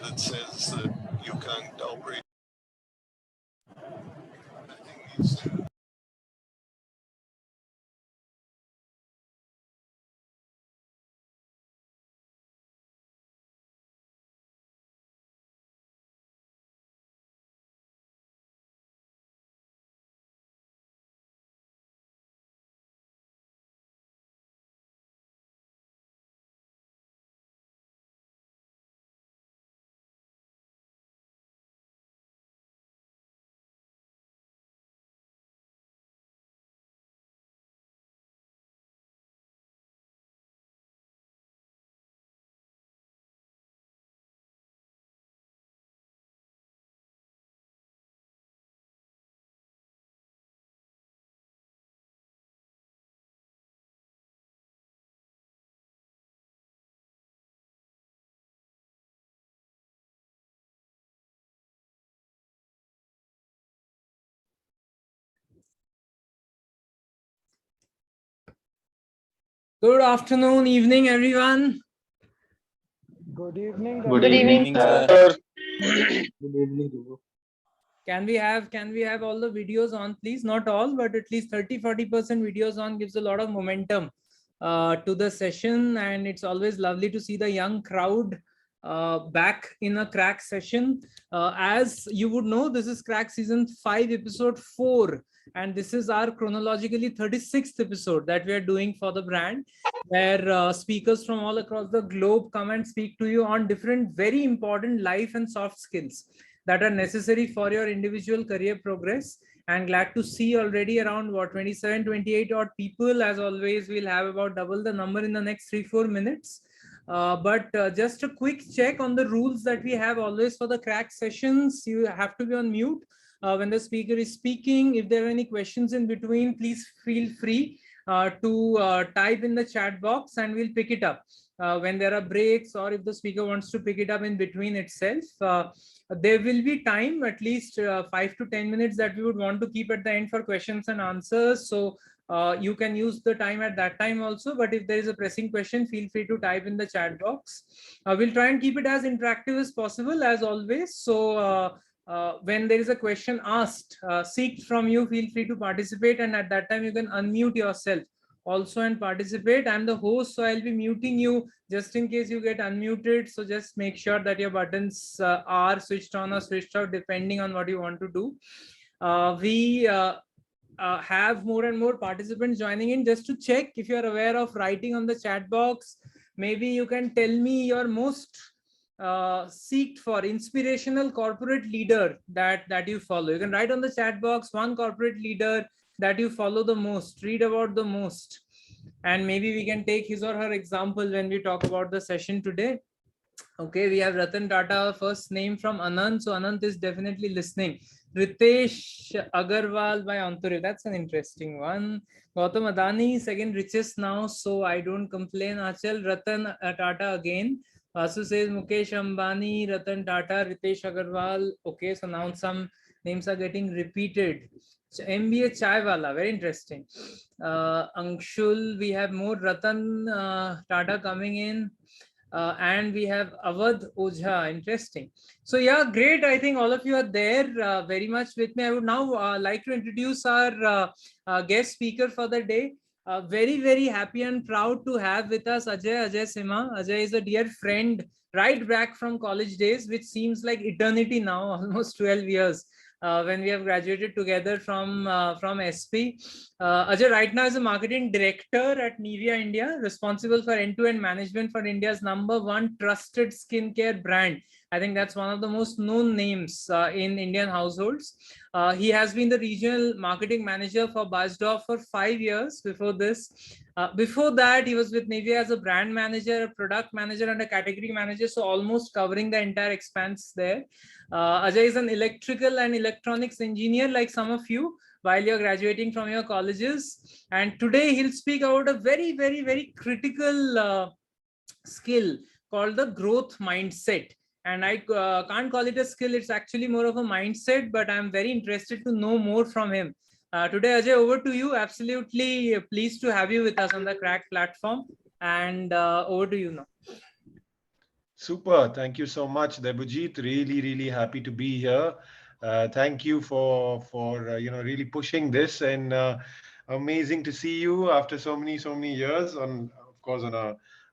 that says that you can't operate. I think needs to. Good afternoon, evening, everyone. Good evening. Good evening, sir. Good evening. Can we have all the videos on, please? Not all, but at least 30-40% videos on gives a lot of momentum to the session, and it's always lovely to see the young crowd back in a crack session. As you would know, this is crack season 5, episode 4, and this is our chronologically 36th episode that we are doing for the brand, where speakers from all across the globe come and speak to you on different very important life and soft skills that are necessary for your individual career progress. And glad to see already around 27-28 odd people. As always, we'll have about double the number in the next 3-4 minutes. But just a quick check on the rules that we have always for the crack sessions. You have to be on mute when the speaker is speaking. If there are any questions in between, please feel free to type in the chat box and we'll pick it up when there are breaks, or if the speaker wants to pick it up in between itself. There will be time, at least 5 to 10 minutes, that we would want to keep at the end for questions and answers. So you can use the time at that time also, but if there is a pressing question, feel free to type in the chat box. We'll try and keep it as interactive as possible, as always. So when there is a question asked, seeked from you, feel free to participate, and at that time you can unmute yourself also and participate. I'm the host, so I'll be muting you just in case you get unmuted. So just make sure that your buttons are switched on or switched off depending on what you want to do. We have more and more participants joining in. Just to check if you're aware of writing on the chat box, maybe you can tell me your most seeked for inspirational corporate leader that you follow. You can write on the chat box one corporate leader that you follow the most, read about the most, and maybe we can take his or her example when we talk about the session today. Okay, we have Ratan Tata, first name from Anant. So Anant is definitely listening. Ritesh Agarwal by Anturi. That's an interesting one. Gautam Adani, second richest now, so I don't complain. Achal Ratan Tata again. Vasu says Mukesh Ambani, Ratan Tata, Ritesh Agarwal. Okay, so now some names are getting repeated. So MBA Chaiwala, very interesting. Anshul, we have more Ratan Tata coming in. And we have Awadh Ojha. Interesting. So yeah, great. I think all of you are there very much with me. I would now like to introduce our guest speaker for the day. Very, very happy and proud to have with us Ajay Simha. Ajay is a dear friend right back from college days, which seems like eternity now, almost 12 years. When we have graduated together from SP. Ajay right now is a marketing director at Nivea India, responsible for end-to-end management for India's #1 trusted skincare brand. I think that's one of the most known names in Indian households. He has been the regional marketing manager for Basdorf for 5 years before this. Before that, he was with Nivea as a brand manager, a product manager, and a category manager, so almost covering the entire expanse there. Ajay is an electrical and electronics engineer like some of you while you're graduating from your colleges. And today he'll speak about a very, very, very critical skill called the growth mindset. And I can't call it a skill, it's actually more of a mindset, but I'm very interested to know more from him. Today, Ajay, over to you. Absolutely pleased to have you with us on the Crack platform. And over to you now. Super. Thank you so much, Debujit. Really, really happy to be here. Thank you for really pushing this, and amazing to see you after so many years on, of course, on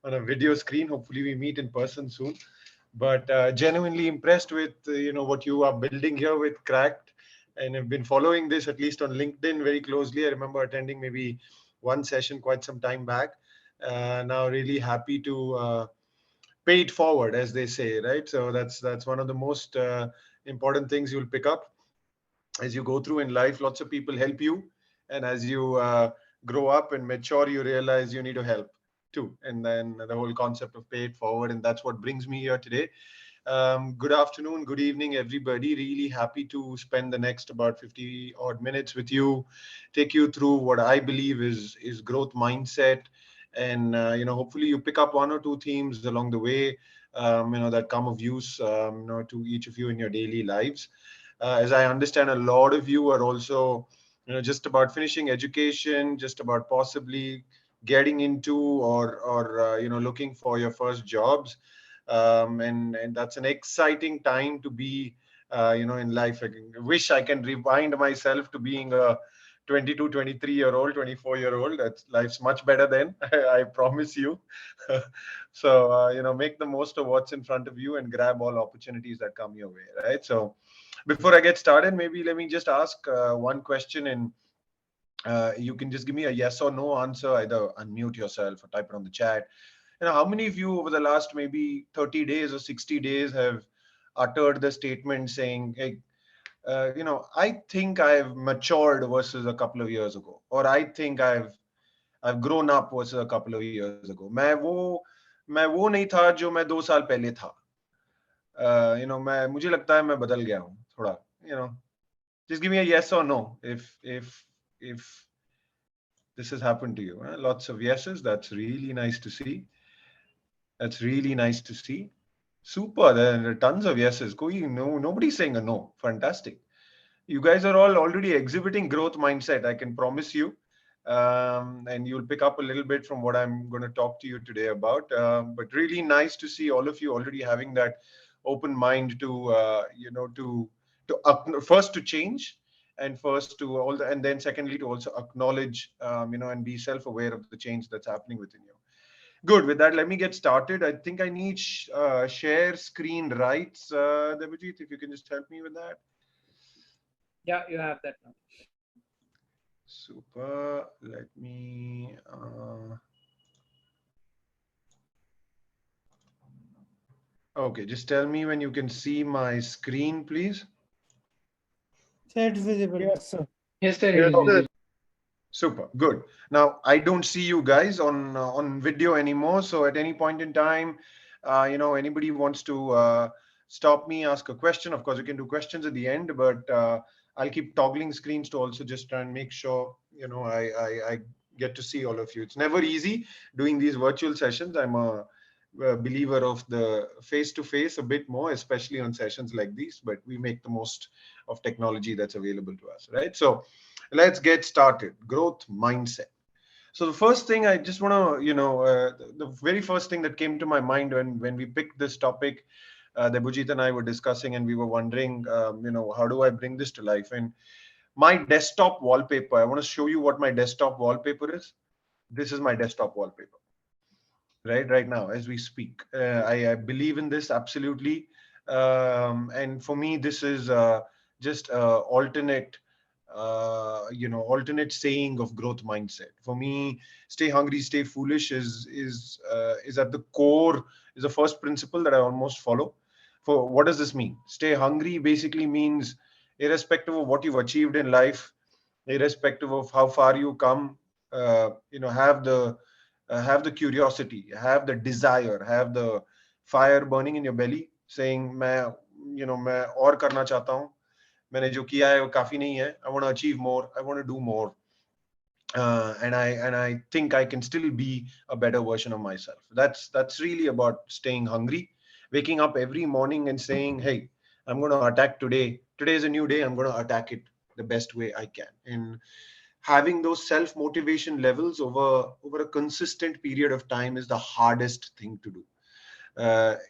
a video screen. Hopefully we meet in person soon. But genuinely impressed with what you are building here with Cracked, and I've been following this at least on LinkedIn very closely. I remember attending maybe one session quite some time back. Now really happy to pay it forward, as they say, right? So that's one of the most important things you'll pick up as you go through in life. Lots of people help you, and as you grow up and mature, you realize you need to help too. And then the whole concept of pay it forward, and that's what brings me here today. Good afternoon, good evening, everybody. Really happy to spend the next about 50 odd minutes with you, take you through what I believe is growth mindset, and hopefully you pick up one or two themes along the way, that come of use, to each of you in your daily lives. As I understand, a lot of you are also, just about finishing education, just about possibly getting into or looking for your first jobs, and that's an exciting time to be, in life. Wish I can rewind myself to being a 22, 23-year old, 24-year-old. That's life's much better then. I promise you. So make the most of what's in front of you and grab all opportunities that come your way, right? So before I get started, maybe let me just ask one question, and you can just give me a yes or no answer. Either unmute yourself or type it on the chat. How many of you over the last maybe 30 days or 60 days have uttered the statement saying, hey, I think I've matured versus a couple of years ago, or I think I've grown up versus a couple of years ago. मैं वो नहीं था जो मैं 2 साल पहले था. मुझे लगता है मैं बदल गया हूँ थोड़ा. Just give me a yes or no if this has happened to you. Lots of yeses. That's really nice to see. That's really nice to see. Super. There are tons of yeses. Nobody's saying a no. Fantastic. You guys are all already exhibiting growth mindset, I can promise you. And you'll pick up a little bit from what I'm going to talk to you today about. But really nice to see all of you already having that open mind to first to change, and first to and then secondly to also acknowledge, and be self-aware of the change that's happening within you. Good. With that, let me get started. I think I need share screen rights. Devajit, if you can just help me with that. Yeah, you have that now. Super. Let me. Okay, just tell me when you can see my screen, please. Chat visible. Yes, sir. Yes, sir. Yes, It is sir. visible. Super. Good. Now, I don't see you guys on video anymore. So at any point in time, anybody wants to stop me, ask a question. Of course, you can do questions at the end, but I'll keep toggling screens to also just try and make sure, I get to see all of you. It's never easy doing these virtual sessions. I'm a believer of the face-to-face a bit more, especially on sessions like these, but we make the most of technology that's available to us, right? So let's get started. Growth mindset. So the first thing I just want to, the very first thing that came to my mind when we picked this topic, that Bujit and I were discussing, and we were wondering, how do I bring this to life? And my desktop wallpaper, I want to show you what my desktop wallpaper is. This is my desktop wallpaper, right now as we speak. I believe in this absolutely. And for me, this is just alternate saying of growth mindset. For me, stay hungry, stay foolish is at the core, is the first principle that I almost follow. For what does this mean? Stay hungry basically means, irrespective of what you've achieved in life, irrespective of how far you come, have the curiosity, have the desire, have the fire burning in your belly, saying मैं और करना चाहता हूँ, मैंने जो किया है वो काफी नहीं है, I want to achieve more, I want to do more, and I think I can still be a better version of myself. That's really about staying hungry, waking up every morning and saying, hey, I'm going to attack today. Today is a new day. I'm going to attack it the best way I can. And having those self-motivation levels over a consistent period of time is the hardest thing to do.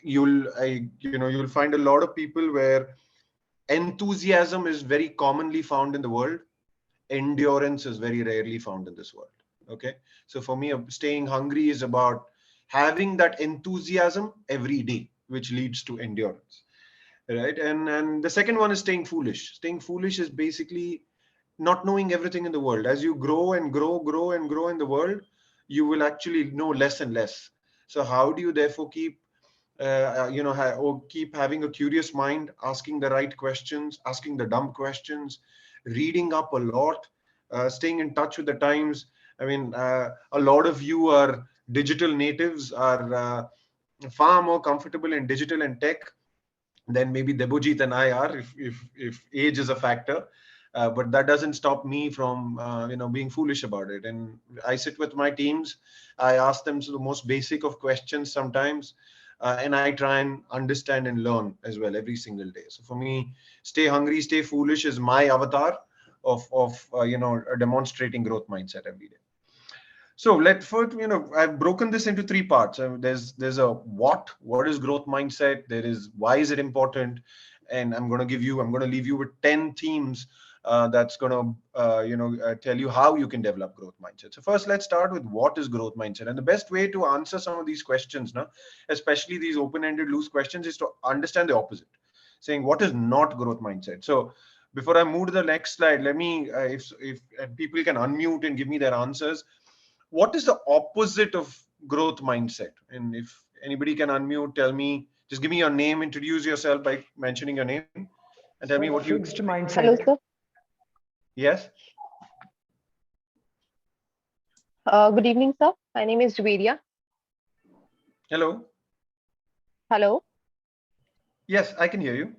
you'll find a lot of people where enthusiasm is very commonly found in the world. Endurance is very rarely found in this world. Okay. So for me, staying hungry is about having that enthusiasm every day, which leads to endurance. Right. And the second one is staying foolish. Staying foolish is basically not knowing everything in the world. As you grow and grow and grow in the world, you will actually know less and less. So how do you therefore keep or keep having a curious mind, asking the right questions, asking the dumb questions, reading up a lot, staying in touch with the times. I mean, a lot of you are digital natives, are far more comfortable in digital and tech than maybe Debojit and I are, if age is a factor. But that doesn't stop me from being foolish about it. And I sit with my teams. I ask them the most basic of questions sometimes, and I try and understand and learn as well every single day. So for me, stay hungry, stay foolish is my avatar of demonstrating growth mindset every day. So let first, I've broken this into three parts. There's a what is growth mindset? There is why is it important? And I'm going to leave you with 10 themes that's going to, tell you how you can develop growth mindset. So first, let's start with what is growth mindset. And the best way to answer some of these questions, now, especially these open-ended loose questions, is to understand the opposite, saying what is not growth mindset. So before I move to the next slide, let me, if people can unmute and give me their answers. What is the opposite of growth mindset? And if anybody can unmute, tell me, just give me your name, introduce yourself by mentioning your name, and tell me what you. Fixed mindset. Hello, sir. Yes. Good evening, sir. My name is Juveria. Hello. Hello. Yes, I can hear you.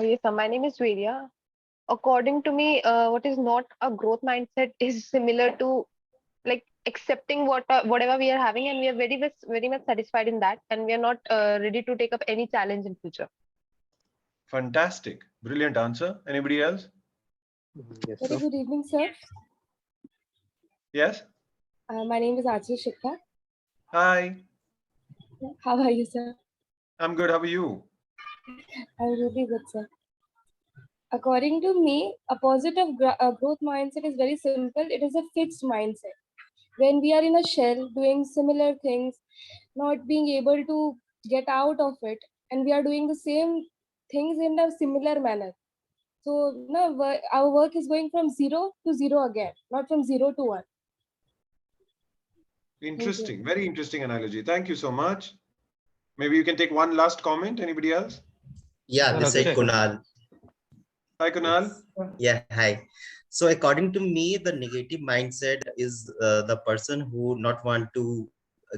Yes, sir. My name is Juveria. According to me, what is not a growth mindset is similar to like accepting whatever we are having, and we are very much satisfied in that, and we are not ready to take up any challenge in future. Fantastic. Brilliant answer. Anybody else? Yes, Very sir. good evening, sir. Yes. My name is Ajay Simha. Hi. How are you, sir? I'm good. How are you? I'm really good, sir. According to me, a positive growth mindset is very simple. It is a fixed mindset. When we are in a shell doing similar things, not being able to get out of it, and we are doing the same things in a similar manner. So no, our work is going from 0 to 0 again, not from 0 to 1. Interesting. Very interesting analogy. Thank you so much. Maybe you can take one last comment. Anybody else? Yeah, this is Kunal. Hi, Kunal. Yeah, hi. So according to me, the negative mindset is the person who not want to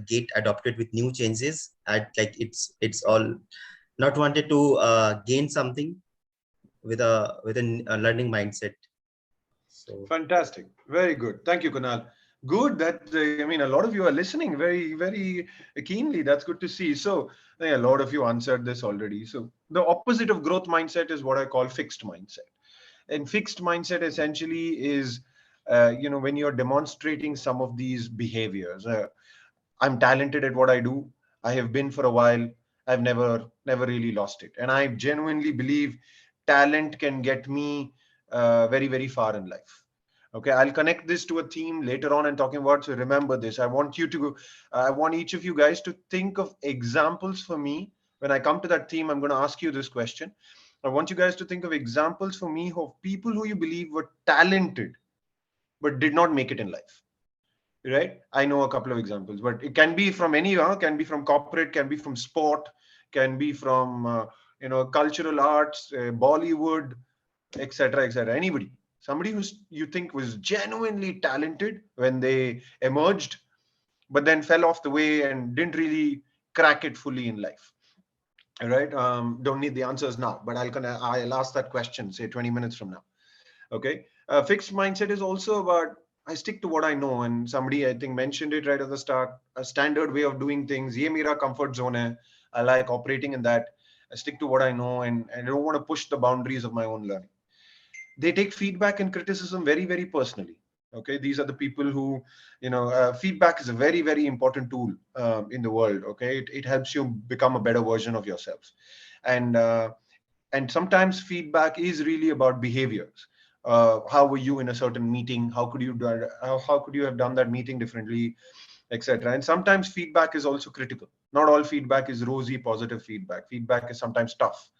get adopted with new changes. Like it's all not wanted to gain something with a learning mindset. So Fantastic. Very good. Thank you, Kunal. Good. That I mean, a lot of you are listening very, very keenly. That's good to see. So a lot of you answered this already. So the opposite of growth mindset is what I call fixed mindset. And fixed mindset essentially is, when you're demonstrating some of these behaviors. I'm talented at what I do. I have been for a while. I've never really lost it. And I genuinely believe talent can get me very, very far in life. Okay, I'll connect this to a theme later on and talking about. So remember this. I want each of you guys to think of examples for me. When I come to that theme, I'm going to ask you this question. I want you guys to think of examples for me of people who you believe were talented, but did not make it in life. Right? I know a couple of examples, but it can be from anywhere, can be from corporate, can be from sport, can be from, cultural arts, Bollywood, etc., etc. Anybody, somebody who you think was genuinely talented when they emerged, but then fell off the way and didn't really crack it fully in life. All right. Don't need the answers now, but I'll ask that question, say 20 minutes from now. Okay. Fixed mindset is also about I stick to what I know, and somebody I think mentioned it right at the start. A standard way of doing things. Ye mera comfort zone hai. I like operating in that. I stick to what I know, and I don't want to push the boundaries of my own learning. They take feedback and criticism very, very personally. Okay, these are the people who, feedback is a very, very important tool in the world. Okay, it helps you become a better version of yourself. And uh, and sometimes feedback is really about behaviors. How were you in a certain meeting? How could you have done that meeting differently, etc. And sometimes feedback is also critical. Not all feedback is rosy positive feedback. Feedback is sometimes tough.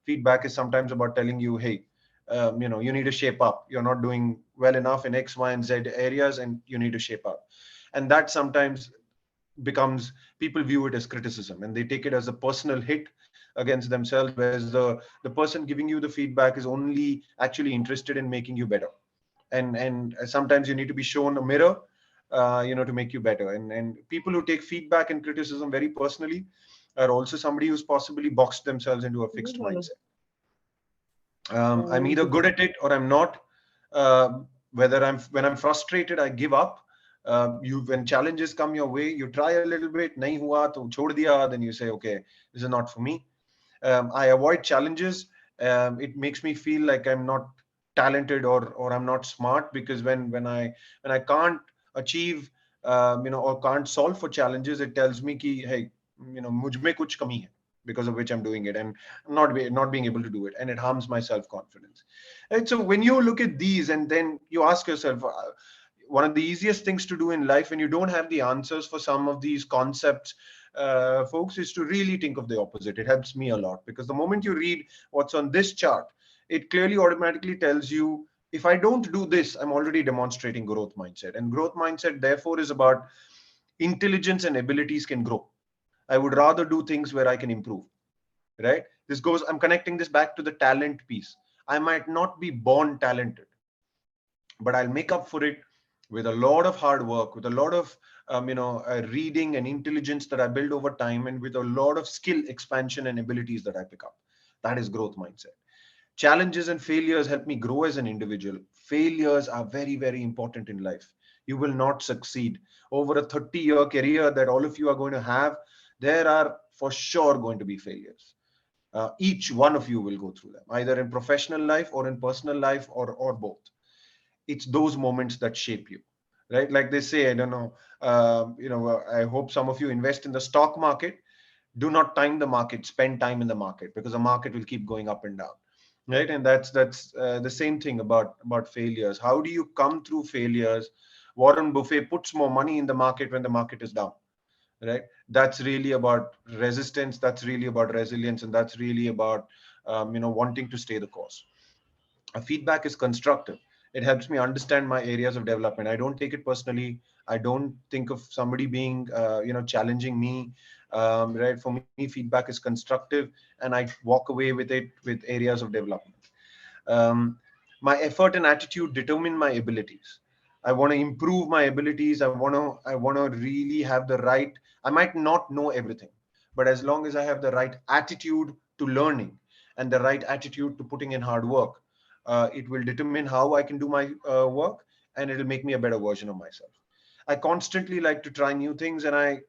Feedback is sometimes about telling you, hey, you need to shape up. You're not doing well enough in X, Y, and Z areas, and you need to shape up. And that sometimes becomes, people view it as criticism, and they take it as a personal hit against themselves, whereas the person giving you the feedback is only actually interested in making you better. And sometimes you need to be shown a mirror, to make you better. And people who take feedback and criticism very personally are also somebody who's possibly boxed themselves into a fixed mindset. I'm either good at it or I'm not. Whether when I'm frustrated, I give up. When challenges come your way, you try a little bit. Nahi hua to chhod diya. Then you say, okay, this is not for me. I avoid challenges. It makes me feel like I'm not talented, or I'm not smart, because when I can't achieve, or can't solve for challenges, it tells me ki, hey, mujh mein kuch kami hai, because of which I'm doing it, and not being able to do it, and it harms my self confidence. And so when you look at these, and then you ask yourself, one of the easiest things to do in life when you don't have the answers for some of these concepts, folks, is to really think of the opposite. It helps me a lot, because the moment you read what's on this chart, it clearly automatically tells you, if I don't do this, I'm already demonstrating growth mindset. And growth mindset, therefore, is about intelligence and abilities can grow. I would rather do things where I can improve, right? I'm connecting this back to the talent piece. I might not be born talented, but I'll make up for it with a lot of hard work, with a lot of reading and intelligence that I build over time, and with a lot of skill expansion and abilities that I pick up. That is growth mindset. Challenges and failures help me grow as an individual. Failures are very, very important in life. You will not succeed over a 30-year career that all of you are going to have. There are for sure going to be failures. Each one of you will go through them, either in professional life or in personal life, or both. It's those moments that shape you, right? Like they say, I don't know, I hope some of you invest in the stock market. Do not time the market, spend time in the market, because the market will keep going up and down, right? And that's the same thing about failures. How do you come through failures? Warren Buffett puts more money in the market when the market is down, right? That's really about resistance, that's really about resilience, and that's really about wanting to stay the course. Feedback is constructive. It helps me understand my areas of development. I don't take it personally. I don't think of somebody being challenging me. Right, for me, feedback is constructive, and I walk away with it with areas of development. um, my effort and attitude determine my abilities. I want to improve my abilities. I want to really have the right. I might not know everything, but as long as I have the right attitude to learning, and the right attitude to putting in hard work, it will determine how I can do my work, and it'll make me a better version of myself. I constantly like to try new things, and I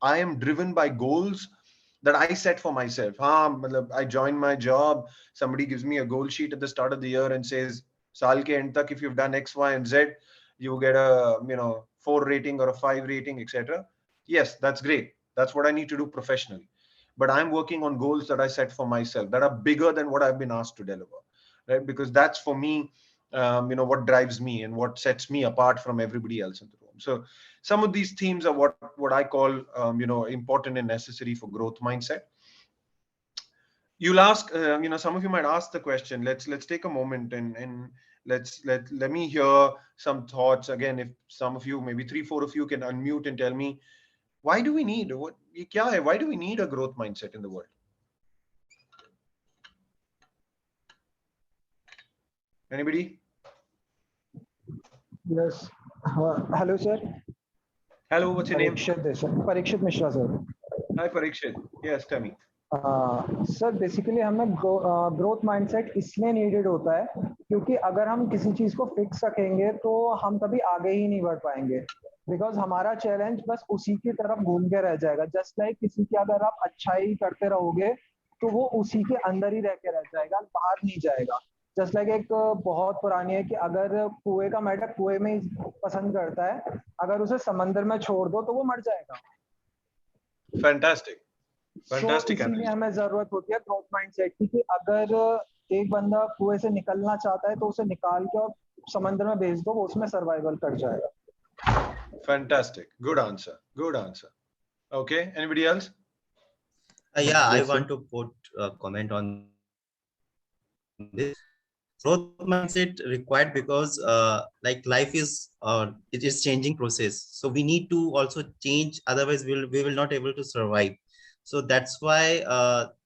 am driven by goals that I set for myself. I join my job. Somebody gives me a goal sheet at the start of the year and says, "Saal ke end tak, if you've done X, Y, and Z, you get a 4 rating or a 5 rating, etc." Yes, that's great. That's what I need to do professionally. But I'm working on goals that I set for myself that are bigger than what I've been asked to deliver, right? Because that's for me, what drives me and what sets me apart from everybody else in the room. So some of these themes are what I call important and necessary for growth mindset. You'll ask, some of you might ask the question. Let's take a moment, and let me hear some thoughts. Again, if some of you, maybe 3 4 of you, can unmute and tell me, why do we need, why do we need a growth mindset in the world? Anybody? Yes. Hello, sir. Hello, what's your name? Parikshit Mishra, sir. Hi, Parikshit. Yes, tell me. Sir basically हमें growth mindset इसलिए needed होता है क्योंकि अगर हम किसी चीज को फिक्स रखेंगे तो हम कभी आगे ही नहीं बढ़ पाएंगे, बिकॉज हमारा चैलेंज बस उसी की तरफ घूम के रह जाएगा. जस्ट लाइक किसी की अगर आप अच्छाई करते रहोगे तो वो उसी के अंदर ही रह के रह जाएगा, बाहर नहीं जाएगा. जस्ट लाइक एक बहुत पुरानी है कि अगर कुएं का मेंढक कुएं में ही पसंद करता है, अगर उसे समंदर में छोड़ दो तो वो मर जाएगा। Fantastic. तो Fantastic इसीलिए analogy. हमें जरूरत होती है ग्रोथ माइंडसेट की, कि अगर एक बंदा कुएं से निकलना चाहता है तो उसे निकाल के और समंदर में भेज दो, वो उसमें सर्वाइवल कर जाएगा। Fantastic. Good answer. Good answer. Okay. Anybody else? Yeah, I Yes, sir. want to put a comment on this. Growth mindset required because like life is it is changing process, so we need to also change, otherwise we will not able to survive. So that's why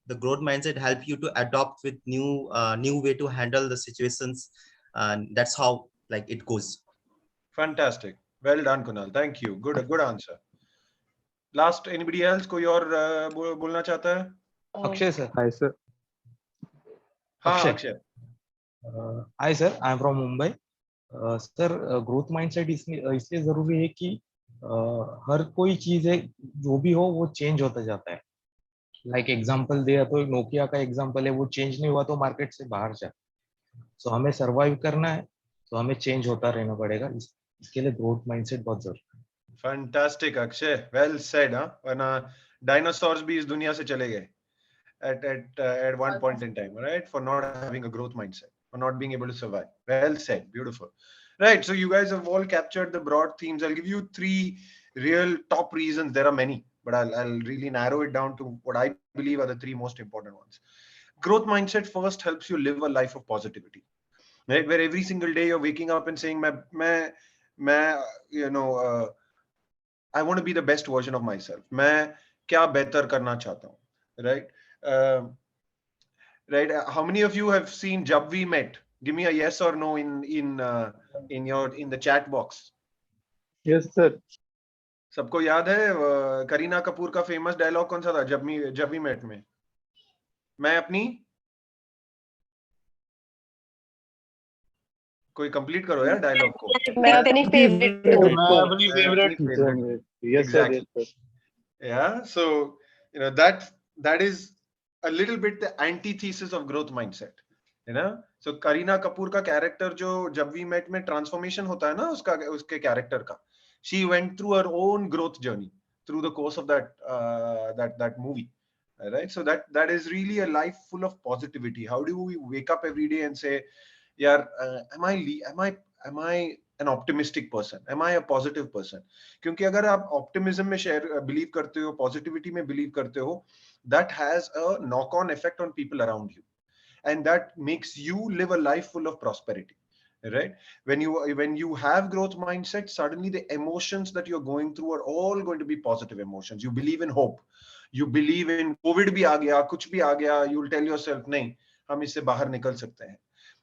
the growth mindset help you to adopt with new way to handle the situations, and that's how like it goes. Fantastic. Well done, Kunal. Thank you. Good answer. Last, anybody else? कोई और बोलना चाहता है? Akshay sir. Hi sir. हाँ, Akshay. Akshay. Hi sir. I am from Mumbai. Sir growth mindset इसलिए जरूरी है कि हर कोई चीज है जो भी हो वो चेंज होता जाता है। लाइक एग्जांपल दिया तो नोकिया का एग्जांपल है, वो चेंज नहीं हुआ तो मार्केट से बाहर जा। सो हमें सरवाइव करना है तो हमें चेंज होता रहना पड़ेगा, इसके लिए ग्रोथ माइंडसेट बहुत जरूरी है। Fantastic, Akshay. Well said, हाँ? वरना डायनासोर्स भी इस दुनिया से चले गए at one point in time, right? For not having a growth mindset, for not being able to survive. Well said. Beautiful. Right. So you guys have all captured the broad themes. I'll give you 3 real top reasons. There are many, but I'll really narrow it down to what I believe are the 3 most important ones. Growth mindset first helps you live a life of positivity, right? Where every single day you're waking up and saying, I want to be the best version of myself. मैं क्या बेहतर करना चाहता हूँ, right? Right? How many of you have seen Jab We Met? Give me a yes or no in the chat box. Yes, sir. सबको याद है करीना कपूर का फेमस डायलॉग कौन सा था जब वी मेट में? मैं अपनी कोई कंप्लीट करो यार डायलॉग को. मैं अपनी फेवरेट हूँ। मैं अपनी favorite. favorite. Yes, sir. Exactly. Yes, sir. Yeah, so that is a little bit the antithesis of growth mindset, you know. So Kareena Kapoor का कैरेक्टर जो जब वी मेट में ट्रांसफॉर्मेशन होता है ना उसके कैरेक्टर का, she went through her own growth journey through the course of that movie, right? So that is really a life full of positivity. How do we wake up every day and say, यार am I an optimistic person? Am I a positive person? क्योंकि अगर आप optimism में believe करते हो, positivity में believe करते हो, that has a knock-on effect on people around you, and that makes you live a life full of prosperity, right? When you have growth mindset, suddenly the emotions that you're going through are all going to be positive emotions. You believe in hope. You believe in COVID भी आ गया, कुछ भी आ गया, you'll tell yourself नहीं, हम इससे बाहर निकल सकते हैं.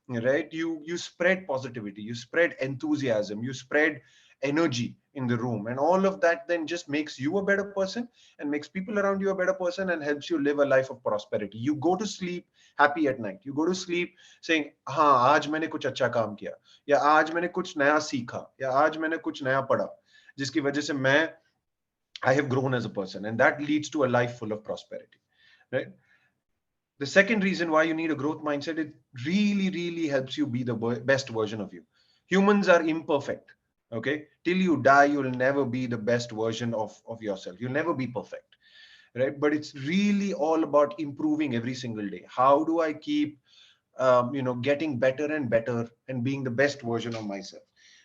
Right? You spread positivity, you spread enthusiasm, you spread energy in the room, and all of that then just makes you a better person and makes people around you a better person and helps you live a life of prosperity. You go to sleep happy at night. You go to sleep saying, हाँ आज मैंने कुछ अच्छा काम किया, या आज मैंने कुछ नया सीखा, या आज मैंने कुछ नया पढ़ा, जिसकी वजह से I have grown as a person, and that leads to a life full of prosperity, right? The second reason why you need a growth mindset, it really, really helps you be the best version of you. Humans are imperfect. Okay. Till you die, you'll never be the best version of yourself. You'll never be perfect. Right. But it's really all about improving every single day. How do I keep, getting better and better and being the best version of myself?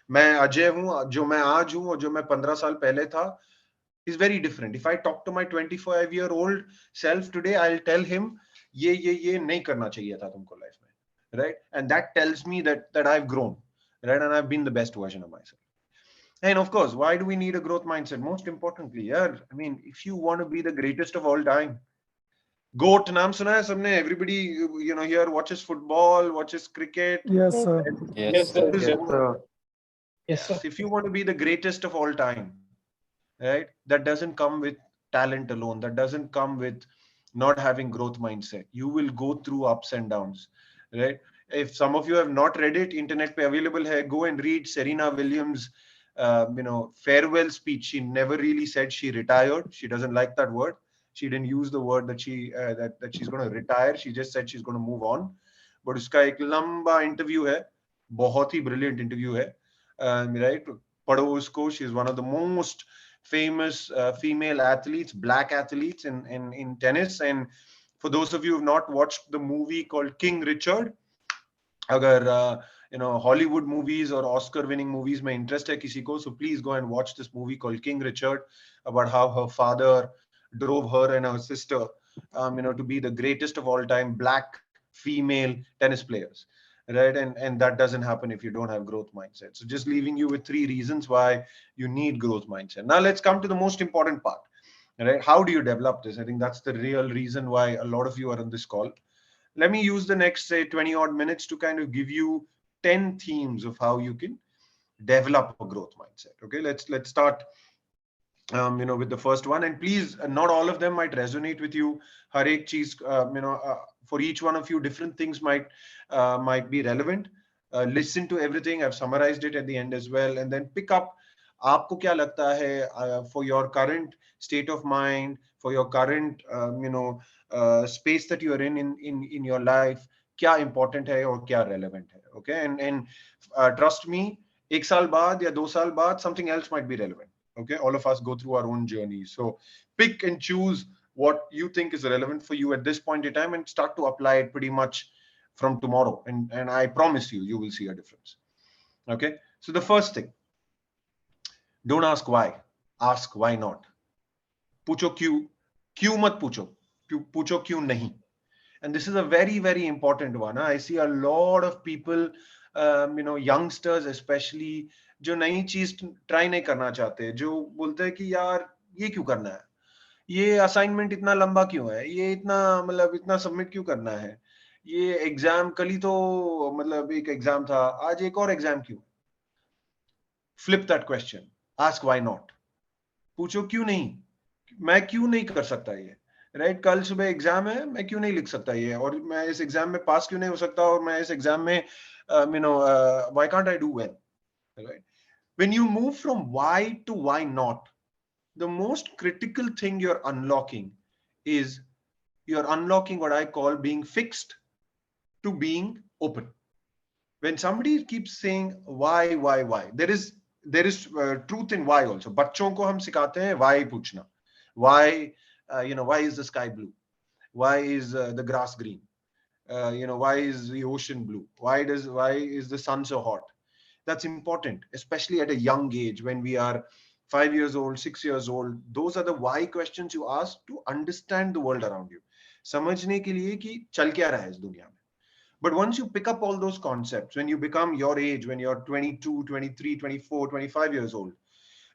मैं अजय हूँ, जो मैं आज हूँ और जो मैं 15 साल पहले था is very different. If I talk to my 25-year-old self today, I'll tell him, ये नहीं करना चाहिए था तुमको लाइफ में, right? And that tells me that I've grown, right? And I've been the best version of myself. And of course, why do we need a growth mindset? Most importantly, I mean, if you want to be the greatest of all time, GOAT नाम सुना है सबने? Everybody, here watches football, watches cricket. Yes, sir. Yes, sir. This Yes, GOAT. sir. Yes, sir. If you want to be the greatest of all time, right? That doesn't come with talent alone. That doesn't come with not having growth mindset. You will go through ups and downs, right? If some of you have not read it, internet pe available hai, go and read Serena Williams, farewell speech. She never really said she retired. She doesn't like that word. She didn't use the word that she's going to retire. She just said she's going to move on. but उसका एक लंबा interview है, बहुत ही brilliant interview है, right? पढ़ो उसको. She is one of the most famous female athletes, black athletes in tennis. And for those of you who have not watched the movie called King Richard, अगर Hollywood movies or Oscar winning movies में interest है किसी को, so please go and watch this movie called King Richard, about how her father drove her and her sister to be the greatest of all time black female tennis players, right? And that doesn't happen if you don't have growth mindset. So just leaving you with 3 reasons why you need growth mindset. Now let's come to the most important part, right? How do you develop this? I think that's the real reason why a lot of you are on this call. Let me use the next, say, 20 odd minutes to kind of give you 10 themes of how you can develop a growth mindset. Okay, let's start with the first one. And please, not all of them might resonate with you. Har ek cheez, for each one of you, different things might be relevant. Listen to everything. I've summarized it at the end as well, and then pick up. आपको क्या लगता है for your current state of mind, for your current space that you are in your life, क्या important है और क्या relevant है? Okay, and trust me, एक साल बाद या 2 साल बाद something else might be relevant. Okay, all of us go through our own journey. So pick and choose what you think is relevant for you at this point in time and start to apply it pretty much from tomorrow. And I promise you will see a difference. Okay, so the first thing, don't ask why, ask why not. पूछो क्यों मत पूछो क्यों नहीं. And this is a very, very important one. I see a lot of people, youngsters especially, जो नई चीज try नहीं करना चाहते, जो बोलते हैं कि यार ये क्यों करना है, ये असाइनमेंट इतना लंबा क्यों है, ये इतना सबमिट क्यों करना है, ये एग्जाम कल ही तो एक एग्जाम था, आज एक और एग्जाम क्यों. Flip that question, ask why not. पूछो क्यों नहीं, मैं क्यों नहीं कर सकता ये, राइट? कल सुबह एग्जाम है, मैं क्यों नहीं लिख सकता ये, और मैं इस एग्जाम में पास क्यों नहीं हो सकता, और मैं इस एग्जाम में why can't I do well, right? When you move from why to why not, the most critical thing you're unlocking is you're unlocking what I call being fixed to being open. When somebody keeps saying why, there is truth in why also. बच्चों को हम सिखाते हैं why पूछना. Why, why is the sky blue? Why is the grass green? Why is the ocean blue? Why is the sun so hot? That's important, especially at a young age when we are 5 years old, 6 years old. Those are the why questions you ask to understand the world around you. समझने के लिए कि चल क्या रहा है इस दुनिया में. But once you pick up all those concepts, when you become your age, when you're 22, 23, 24, 25 years old,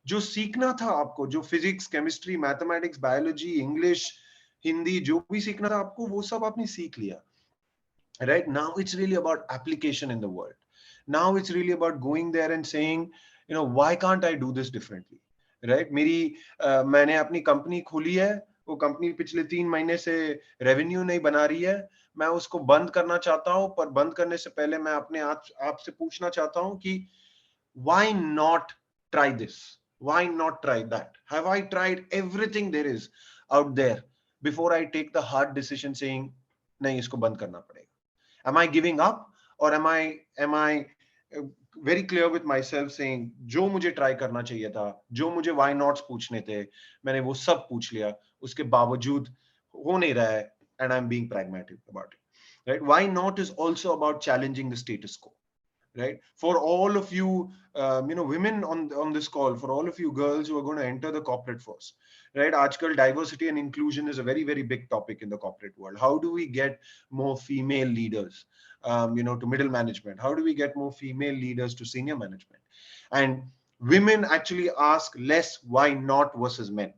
जो सीखना था आपको, जो physics, chemistry, mathematics, biology, English, Hindi, जो भी सीखना था आपको, वो सब आपने सीख लिया. Right? Now it's really about application in the world. Now it's really about going there and saying, why can't I do this differently? Right? मैंने अपनी कंपनी खोली है, वो कंपनी पिछले 3 महीने से रेवेन्यू नहीं बना रही है, मैं उसको बंद करना चाहता हूं, पर बंद करने से पहले मैं अपने आप से पूछना चाहता हूं कि why not try this? Why not try that? Have I tried everything there is out there before I take the hard decision saying नहीं, इसको बंद करना पड़ेगा? Am I giving up, or am I very clear with myself saying जो मुझे try करना चाहिए था, जो मुझे why nots पूछने थे, मैंने वो सब पूछ लिया, उसके बावजूद हो नहीं रहा है, and I'm being pragmatic about it, right? Why not is also about challenging the status quo, right? For all of you, women on this call, for all of you girls who are going to enter the corporate force, right? Aajkal diversity and inclusion is a very, very big topic in the corporate world. How do we get more female leaders, to middle management? How do we get more female leaders to senior management? And women actually ask less why not versus men.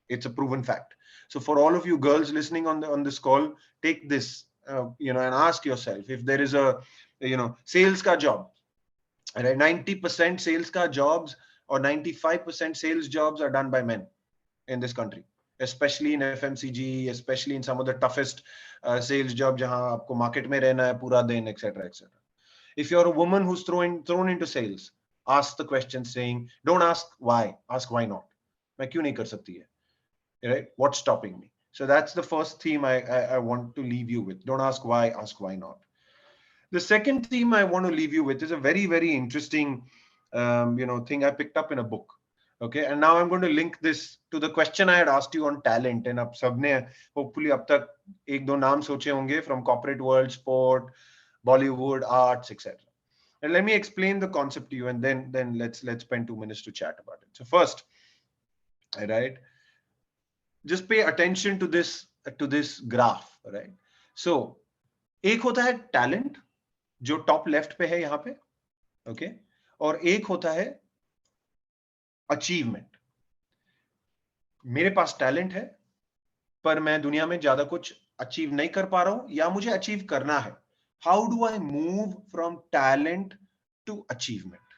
It's a proven fact. So for all of you girls listening on this call, take this, and ask yourself, if there is a sales ka job, right? 90% sales ka jobs or 95% sales jobs are done by men in this country, especially in FMCG, especially in some of the toughest sales jobs jahan aapko market mein rehna hai pura din, etc., etc. If you're a woman who's thrown into sales, ask the question saying, don't ask why, ask why not. Main kyun nahi kar sakti hai, right? What's stopping me? So that's the first theme I want to leave you with. Don't ask why, ask why not. The second theme I want to leave you with is a very, very interesting, thing I picked up in a book. Okay, and now I'm going to link this to the question I had asked you on talent. And आप सबने hopefully अब तक एक दो नाम सोचे होंगे from corporate world, sport, Bollywood, arts, etc. And let me explain the concept to you, and then let's spend 2 minutes to chat about it. So first, all right, just pay attention to this graph, right? So एक होता है talent जो top left पे है यहां पे, okay, और एक होता है अचीवमेंट. मेरे पास टैलेंट है पर मैं दुनिया में ज्यादा कुछ अचीव नहीं कर पा रहा हूं या मुझे अचीव करना है. How do I move from talent to achievement?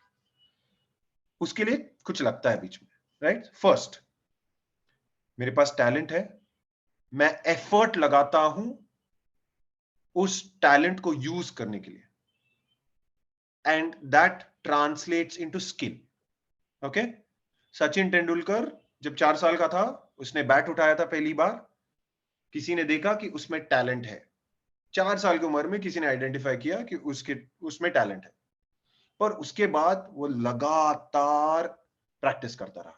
उसके लिए कुछ लगता है बीच में, राइट? फर्स्ट, मेरे पास टैलेंट है, मैं एफर्ट लगाता हूं उस टैलेंट को यूज करने के लिए, and that translates into skill. Okay, Sachin Tendulkar जब 4 साल का था, उसने बैट उठाया था पहली बार, किसी ने देखा कि उसमें टैलेंट है. 4 साल की उम्र में किसी ने आइडेंटिफाई किया कि उसमें टैलेंट है, पर उसके बाद वो लगातार प्रैक्टिस करता रहा,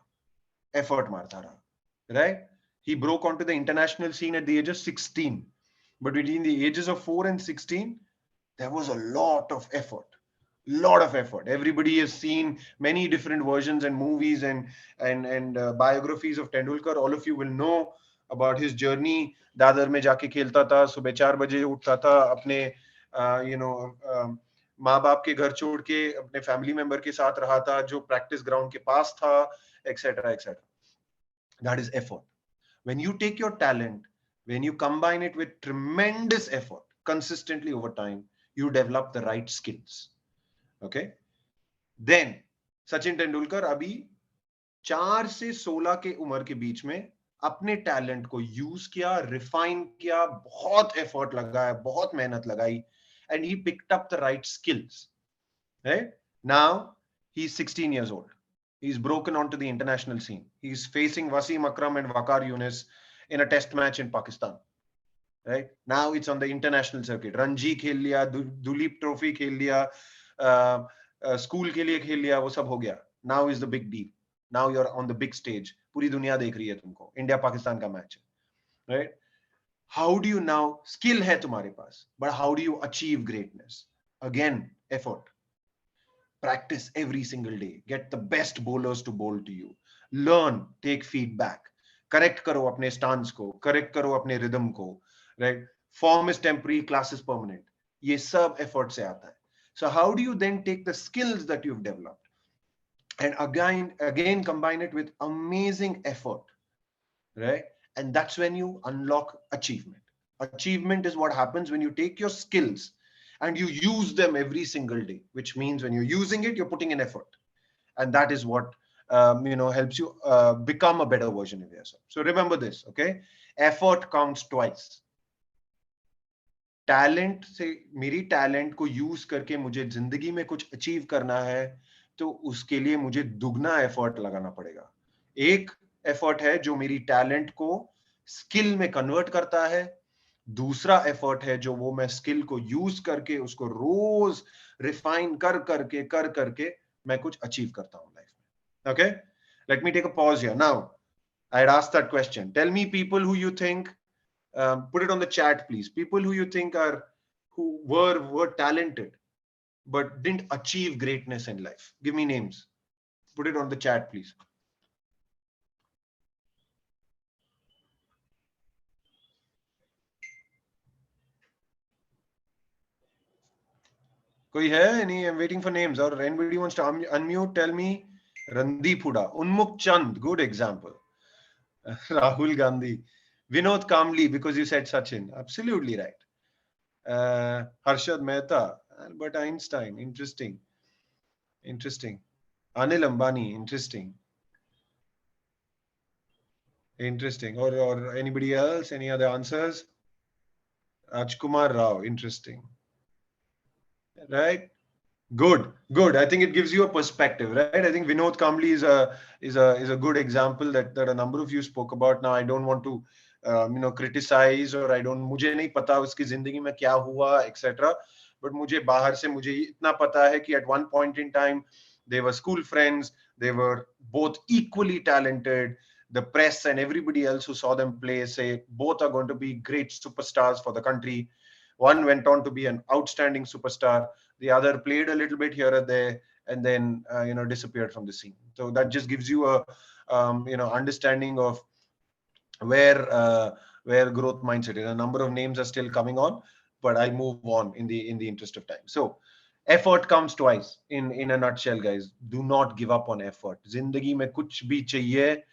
एफर्ट मारता रहा, right? He broke onto the international scene at the age of 16, but between the ages of 4 and 16 there was a lot of effort. Everybody has seen many different versions and movies and biographies of Tendulkar. All of you will know about his journey. Dadar में जाके खेलता था, सुबह 4 बजे उठता था, अपने माँ बाप के घर छोड़ के अपने फैमिली मेंबर के साथ रहा था जो प्रैक्टिस ग्राउंड के पास था, etc, etc. That is effort. When you take your talent, when you combine it with tremendous effort consistently over time, you develop the right skills. Okay, then Sachin Tendulkar अभी 4 से 16 के उम्र के बीच में अपने टैलेंट को यूज किया, रिफाइन किया, बहुत एफर्ट लगाया, बहुत मेहनत लगाई, and he picked up the right skills. Right? Now he's 16 years old. He's broken onto the international scene. He's facing Wasim Akram and Waqar Younis in a test match in Pakistan. Right? Now it's on the international circuit. Ranji खेल लिया, Duleep trophy खेल लिया, school के लिए खेल लिया, वो सब हो गया. Now is the big deal. Now you're on the big stage. पूरी दुनिया देख रही है तुमको. इंडिया पाकिस्तान का मैच है, right? How do you now, skill है तुम्हारे पास, but how do you achieve greatness? Again, effort. Practice every single day. Get the best bowlers to bowl to you. Learn, take feedback. Correct करो अपने stance को, correct करो अपने rhythm को, right? Form is temporary, class is permanent. ये सब effort से आता है. So how do you then take the skills that you've developed and again combine it with amazing effort, right? And that's when you unlock achievement. Achievement is what happens when you take your skills and you use them every single day, which means when you're using it, you're putting in effort. And that is what helps you become a better version of yourself. So remember this, okay? Effort counts twice. Talent से, मेरी talent को use करके मुझे जिंदगी में कुछ achieve करना है तो उसके लिए मुझे दुगना एफर्ट लगाना पड़ेगा. एक एफर्ट है जो मेरी टैलेंट को स्किल में कन्वर्ट करता है, दूसरा एफर्ट है जो वो मैं स्किल को यूज करके उसको रोज रिफाइन कर करके मैं कुछ अचीव करता हूं लाइफ में. Okay, let me take a pause here. Now I had asked that question. Tell me people who you think, put it on the chat please, people who you think were talented but didn't achieve greatness in life. Give me names. Put it on the chat please. कोई है? Any? I'm waiting for names. Or anybody wants to unmute? Tell me. Randeep Huda, Unmuk Chand, good example. Rahul Gandhi, Vinod Kamli, because you said Sachin. Absolutely right. Harshad Mehta, Albert Einstein, interesting. Anil Ambani, interesting. Or anybody else? Any other answers? Rajkumar Rao, interesting. Right? Good. I think it gives you a perspective, right? I think Vinod Kamli is a good example that a number of you spoke about. Now I don't want to criticize, or I don't, मुझे नहीं पता उसकी जिंदगी में क्या हुआ, etc. but मुझे बाहर से मुझे इतना पता है कि at one point in time they were school friends, they were both equally talented. The press and everybody else who saw them play say both are going to be great superstars for the country. One went on to be an outstanding superstar. The other played a little bit here or there, and then disappeared from the scene. So that just gives you a understanding of where growth mindset is. A number of names are still coming on, but I'll move on in the interest of time. So effort comes twice in a nutshell, guys. Do not give up on effort. जिंदगी में कुछ भी चाहिए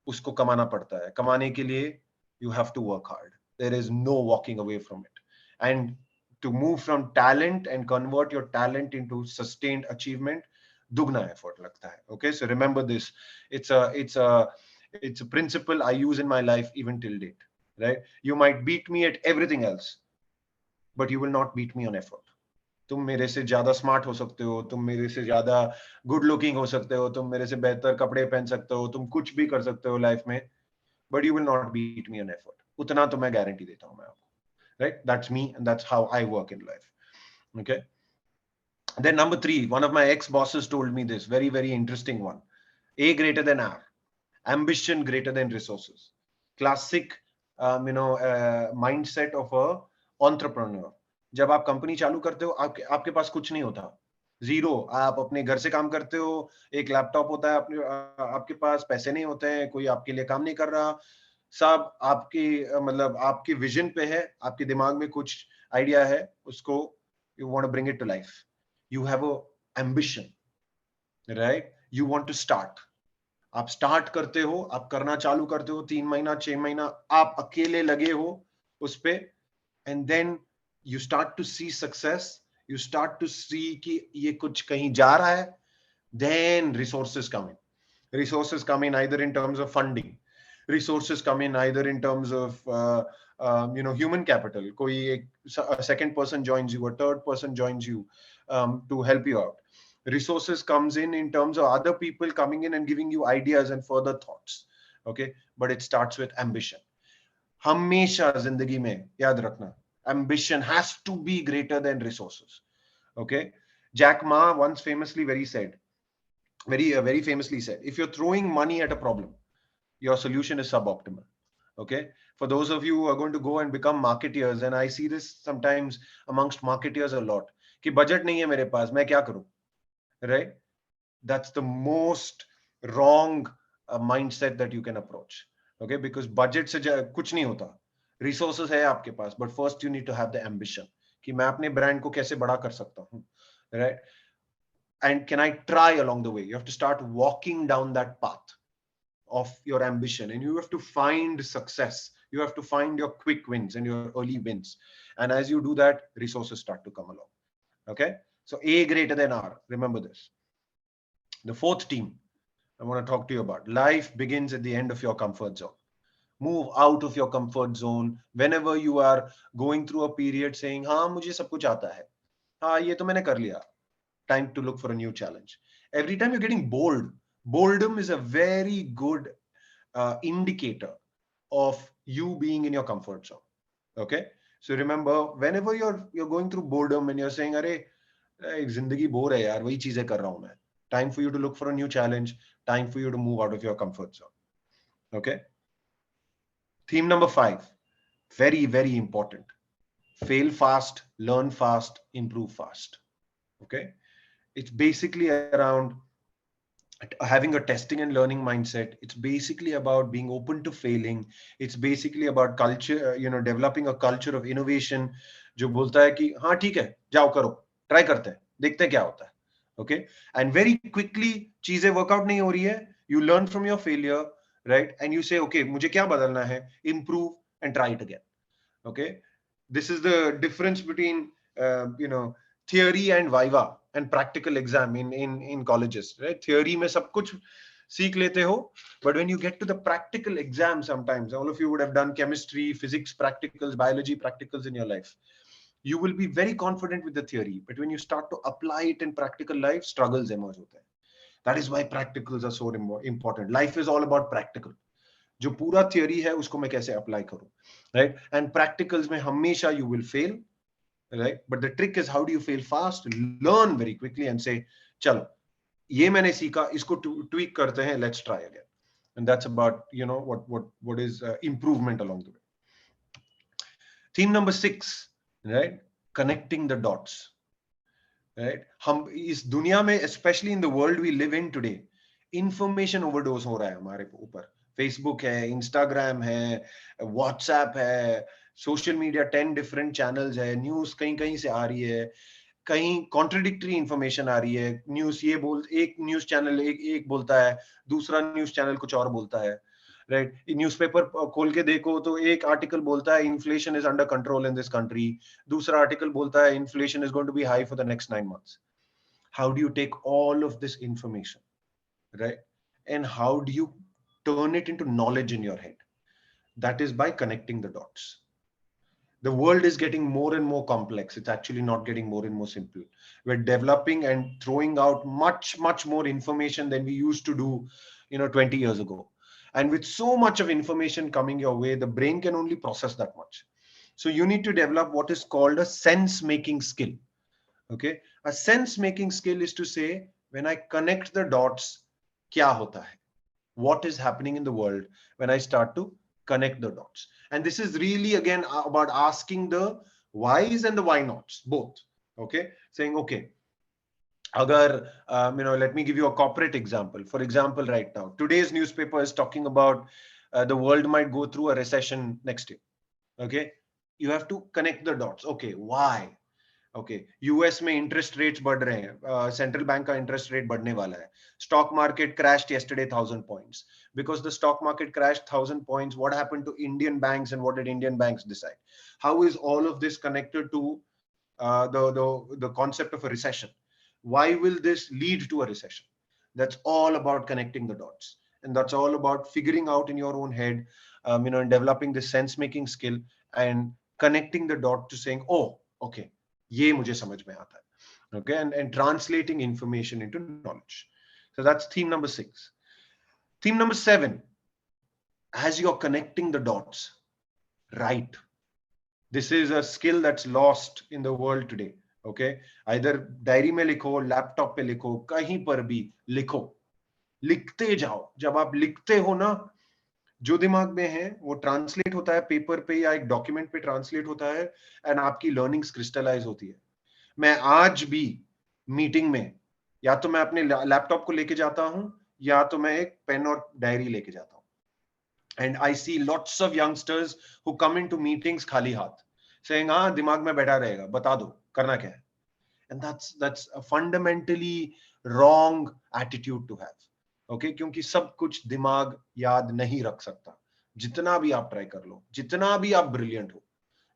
उसको कमाना पड़ता है. कमाने के लिए you have to work hard. There is no walking away from it. And to move from talent and convert your talent into sustained achievement, dugna effort लगता है. Okay, so remember this. It's a principle I use in my life even till date. Right? You might beat me at everything else, but you will not beat me on effort. तुम मेरे से ज्यादा smart हो सकते हो, तुम मेरे से ज्यादा गुड लुकिंग हो सकते हो, तुम मेरे से बेहतर कपड़े पहन सकते हो, तुम कुछ भी कर सकते हो लाइफ में, but you will not beat me on effort. उतना तो मैं गारंटी देता हूं मैं आपको. Right? That's me, and that's how I work in life. Okay. Then number 3, one of my ex-bosses told me this very, very interesting one. A greater than R, ambition greater than resources. Classic, mindset of a entrepreneur. जब आप company चालू करते हो, आपके पास कुछ नहीं होता, zero. आप अपने घर से काम करते हो, एक लैपटॉप होता है, आपके पास पैसे नहीं होते हैं, कोई आपके लिए काम नहीं कर रहा, सब आपकी मतलब आपकी विजन पे है, आपके दिमाग में कुछ आइडिया है, उसको you want to bring it to life. You have a ambition, right? You want to start. आप स्टार्ट करते हो, आप करना चालू करते हो, 3 महीना 6 महीना आप अकेले लगे हो उस पे, and then you start to see success, you start to see कि ये कुछ कहीं जा रहा है, then resources come in. Resources come in either in terms of funding, resources come in either in terms of human capital. A second person joins you, a third person joins you to help you out. Resources comes in terms of other people coming in and giving you ideas and further thoughts. Okay, but it starts with ambition. हमेशा जिंदगी में याद रखना, ambition has to be greater than resources. Okay, Jack Ma once famously very famously said, if you're throwing money at a problem, your solution is suboptimal. Okay, for those of you who are going to go and become marketeers, and I see this sometimes amongst marketeers a lot, कि budget नहीं है मेरे पास, मैं क्या करूं? Right? That's the most wrong mindset that you can approach. Okay, because budget से कुछ नहीं होता, resources है आपके पास, but first you need to have the ambition कि मैं अपने brand को कैसे बड़ा कर सकता हूं, right? And can I try along the way? You have to start walking down that path of your ambition, and you have to find success. You have to find your quick wins and your early wins, and as you do that, resources start to come along. Okay, so A greater than R, remember this. The 4th team I want to talk to you about, life begins at the end of your comfort zone. Move out of your comfort zone whenever you are going through a period saying हाँ मुझे सब कुछ आता है, हाँ ये तो मैंने कर लिया. Time to look for a new challenge. Every time you're getting bored, boredom is a very good indicator of you being in your comfort zone. Okay, so remember, whenever you're going through boredom and you're saying अरे जिंदगी bore है यार, वही चीजें कर रहा हूं मैं, time for you to look for a new challenge, time for you to move out of your comfort zone. Okay, theme number 5, very, very important. Fail fast, learn fast, improve fast. Okay, it's basically around having a testing and learning mindset. It's basically about being open to failing. It's basically about culture, developing a culture of innovation जो बोलता है कि हाँ ठीक है, जाओ करो, try करते हैं, देखते हैं क्या होता है. Okay, and very quickly चीजें वर्कआउट नहीं हो रही है, you learn from your failure, right? And you say okay, मुझे क्या बदलना है, improve and try it again. Okay, this is the difference between theory and viva and practical exam in colleges, right? Theory में सब कुछ सीख लेते हो, but when you get to the practical exam, sometimes all of you would have done chemistry, physics practicals, biology practicals in your life. You will be very confident with the theory, but when you start to apply it in practical life, struggles emerge होते हैं. That is why practicals are so important. Life is all about practical. जो पूरा theory है उसको मैं कैसे apply करूं, right? And practicals में हमेशा you will fail, right? But the trick is, how do you fail fast, learn very quickly and say, chalo, ye maine seekha, isko tweak karte hain, let's try again. And that's about, you know, what is improvement along the way. Theme number 6, right? Connecting the dots, right? हम इस दुनिया में, especially in the world we live in today, information overdose हो रहा है हमारे ऊपर. Facebook है, Instagram है, WhatsApp है, social media 10 different channels है, news कहीं कहीं से आ रही है, कहीं कॉन्ट्रडिक्टरी इंफॉर्मेशन आ रही है. न्यूज ये बोल, एक न्यूज चैनल एक बोलता है, दूसरा न्यूज चैनल कुछ और बोलता है, राइट? न्यूज़पेपर खोल के देखो तो एक आर्टिकल बोलता है inflation is under control in this country, दूसरा आर्टिकल बोलता है inflation is going to be high for the next 9 months. How do you take all of this information, right, and how do you turn it into knowledge in your head? That is by connecting the dots. The world is getting more and more complex. It's actually not getting more and more simple. We're developing and throwing out much more information than we used to do, 20 years ago. And with so much of information coming your way, the brain can only process that much. So you need to develop what is called a sense making skill. Okay. A sense making skill is to say, when I connect the dots, kya hota hai? What is happening in the world when I start to connect the dots? And this is really, again, about asking the whys and the why nots, both. Okay. Saying, okay, agar, let me give you a corporate example. For example, right now, today's newspaper is talking about the world might go through a recession next year. Okay. You have to connect the dots. Okay. Why? Okay, US में interest rates बढ़ रहे हैं, central bank का interest rate बढ़ने वाला है, stock market crashed yesterday 1000 points. Because the stock market crashed 1000 points, what happened to Indian banks and what did Indian banks decide? How is all of this connected to the concept of a recession? Why will this lead to a recession? That's all about connecting the dots, and that's all about figuring out in your own head, and developing this sense making skill and connecting the dot to saying, oh, okay, ये मुझे समझ में आता है. Okay, and translating information into knowledge. So that's theme number 6. Theme number 7, as you're connecting the dots, write. This is a skill that's lost in the world today. Okay, either diary में लिखो, laptop पे लिखो, कहीं पर भी लिखो, लिखते जाओ. जब आप लिखते हो ना, जो दिमाग में है वो ट्रांसलेट होता है पेपर पे या एक डॉक्यूमेंट पे ट्रांसलेट होता है, एंड आपकी लर्निंग्स क्रिस्टलाइज होती है. मैं आज भी मीटिंग में या तो मैं अपने लैपटॉप को लेके जाता हूं या तो मैं एक पेन और डायरी लेके जाता हूं. And I see lots of youngsters who come into meetings खाली हाथ, सेइंग हाँ दिमाग में बैठा रहेगा, बता दो करना क्या है. And that's a fundamentally wrong attitude to have. Okay, क्योंकि सब कुछ दिमाग याद नहीं रख सकता. जितना भी आप ट्राई कर लो, जितना भी आप ब्रिलियंट हो,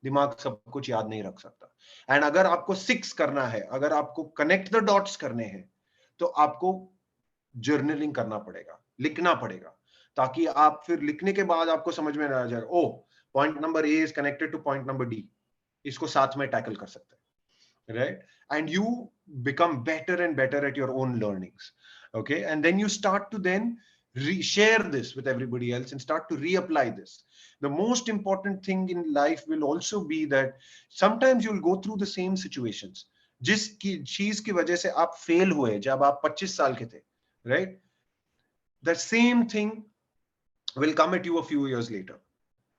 दिमाग सब कुछ याद नहीं रख सकता. एंड अगर आपको 6 करना है, अगर आपको कनेक्ट द डॉट्स करने हैं, तो आपको जर्नलिंग करना पड़ेगा, लिखना पड़ेगा, ताकि आप फिर लिखने के बाद आपको समझ में आ जाए, ओ point number A is connected to point number D, इसको साथ में टैकल कर सकते हैं, right? And you become better and better at your own learnings. Okay, and then you start to then share this with everybody else and start to reapply this. The most important thing in life will also be that sometimes you'll go through the same situations. जिस चीज की वजह से आप fail हुए जब आप 25 साल के थे, right? The same thing will come at you a few years later,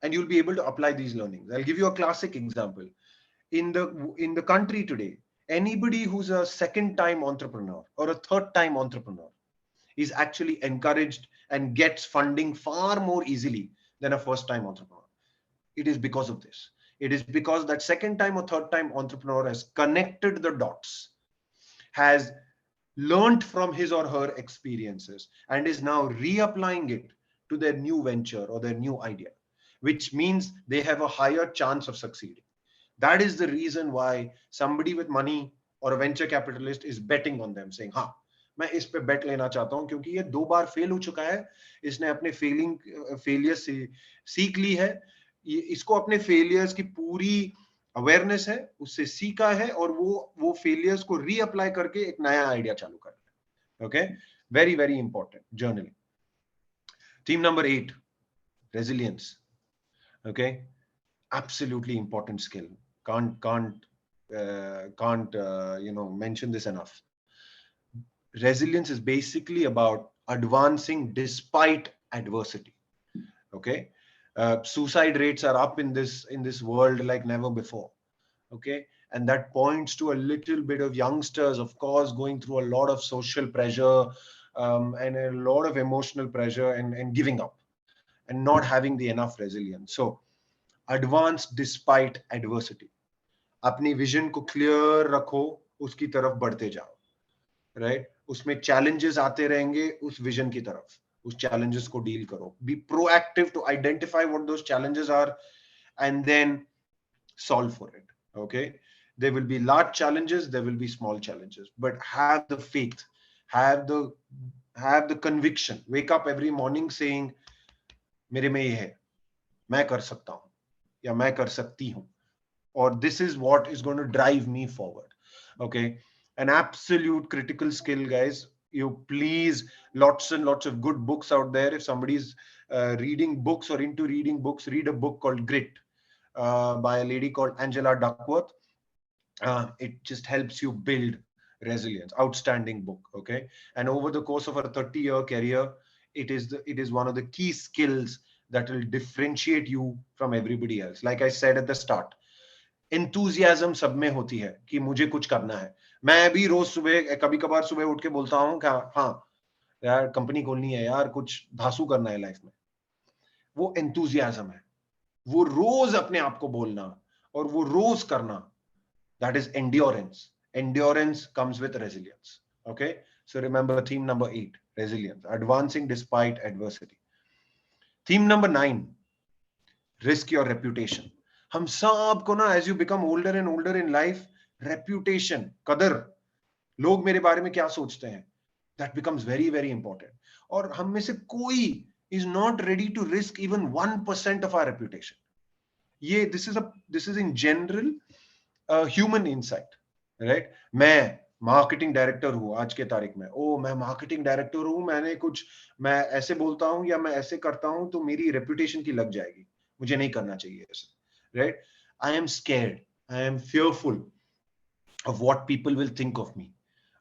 and you'll be able to apply these learnings. I'll give you a classic example. In the country today, anybody who's a second-time entrepreneur or a third-time entrepreneur is actually encouraged and gets funding far more easily than a first-time entrepreneur. It is because of this. It is because that second-time or third-time entrepreneur has connected the dots, has learned from his or her experiences, and is now reapplying it to their new venture or their new idea, which means they have a higher chance of succeeding. That is the reason why somebody with money or a venture capitalist is betting on them, saying, हाँ, मैं इस पे bet लेना चाहता हूँ क्योंकि ये 2 बार fail हो चुका है, इसने अपने फेलियर से सीख ली है, इसको अपने फेलियर्स की पूरी अवेयरनेस है, उससे सीखा है, और वो फेलियर्स को रीअप्लाई करके एक नया आइडिया चालू कर रहा है. Okay, very very important, journaling. Theme number 8, resilience. Okay, absolutely important skill. Can't can't mention this enough. Resilience is basically about advancing despite adversity. Okay, suicide rates are up in this world like never before. Okay, and that points to a little bit of youngsters, of course, going through a lot of social pressure, and a lot of emotional pressure, and giving up and not having the enough resilience. So advance despite adversity. अपनी vision को clear रखो, उसकी तरफ बढ़ते जाओ, right? उसमें challenges आते रहेंगे, उस विजन की तरफ उस challenges को डील करो. Be proactive to identify what those challenges are and then solve for it. Okay, there will be large challenges, there will be small challenges, but have the faith, have the conviction. Wake up every morning saying मेरे में ये है, मैं कर सकता हूँ या मैं कर सकती हूँ, or this is what is going to drive me forward. Okay, an absolute critical skill, guys. You please, lots and lots of good books out there. If somebody's reading books or into reading books, read a book called Grit by a lady called Angela Duckworth. It just helps you build resilience. Outstanding book. Okay, and over the course of a 30-year career, it is one of the key skills that will differentiate you from everybody else. Like I said at the start, enthusiasm सब में होती है कि मुझे कुछ करना है. मैं भी रोज सुबह कभी कभार सुबह उठ के बोलता हूँ कि हाँ यार कंपनी खोलनी है यार, कुछ धांसू करना है लाइफ में. वो enthusiasm है, वो रोज अपने आप को बोलना और वो रोज करना. That is endurance. Endurance comes with resilience. Okay, so remember theme number 8, resilience, advancing despite adversity. Theme number 9, risk your reputation. हम सब को ना, as you become older and older in life, reputation, कदर, लोग मेरे बारे में क्या सोचते हैं, that becomes very very important. और हम में से कोई is not ready to risk even 1% of our reputation. ये this is in general human insight, right? मैं मार्केटिंग डायरेक्टर हूँ आज के तारीख में. ओ मैं मार्केटिंग डायरेक्टर हूँ, मैं ऐसे बोलता हूँ या मैं ऐसे करता हूँ तो मेरी रेपुटेशन की लग जाएगी, मुझे नहीं करना चाहिए ऐसे, right? I am scared, I am fearful of what people will think of me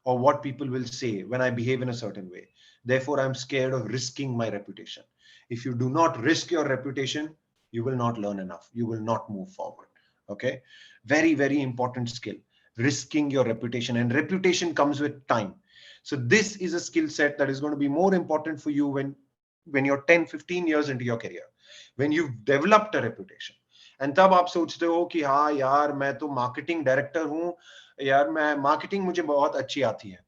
or what people will say when I behave in a certain way. Therefore, I'm scared of risking my reputation. If you do not risk your reputation, you will not learn enough. You will not move forward. Okay. Very, very important skill, risking your reputation, and reputation comes with time. So this is a skill set that is going to be more important for you when you're 10, 15 years into your career, when you've developed a reputation. And तब आप सोचते हो कि हाँ यार मैं तो marketing director हूँ यार, मैं मार्केटिंग मुझे बहुत अच्छी आती है,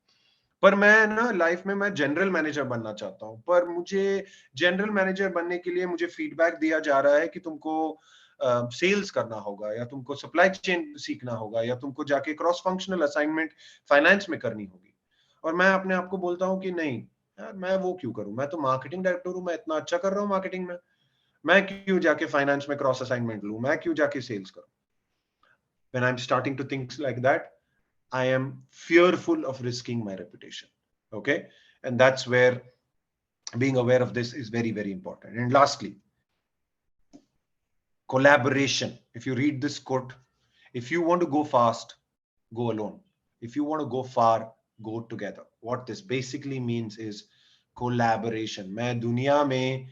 पर मैं ना लाइफ में मैं जनरल मैनेजर बनना चाहता हूँ, पर मुझे जनरल मैनेजर बनने के लिए मुझे फीडबैक दिया जा रहा है कि तुमको सेल्स करना होगा या तुमको सप्लाई चेन सीखना होगा या तुमको जाके क्रॉस फंक्शनल असाइनमेंट फाइनेंस में करनी होगी. और मैं अपने आप को बोलता हूँ कि नहीं यार, मैं वो क्यों करूँ, मैं तो मार्केटिंग डायरेक्टर हूँ, मैं इतना अच्छा कर रहा हूँ मार्केटिंग में, मैं क्यों जाके फाइनेंस में क्रॉस असाइनमेंट लूँ, मैं क्यों जाके सेल्स करूँ. When I'm starting to think like that, I am fearful of risking my reputation. Okay, and that's where being aware of this is very very important. And lastly, collaboration. If you read this quote, if you want to go fast, go alone. If you want to go far, go together. What this basically means is collaboration. मैं दुनिया में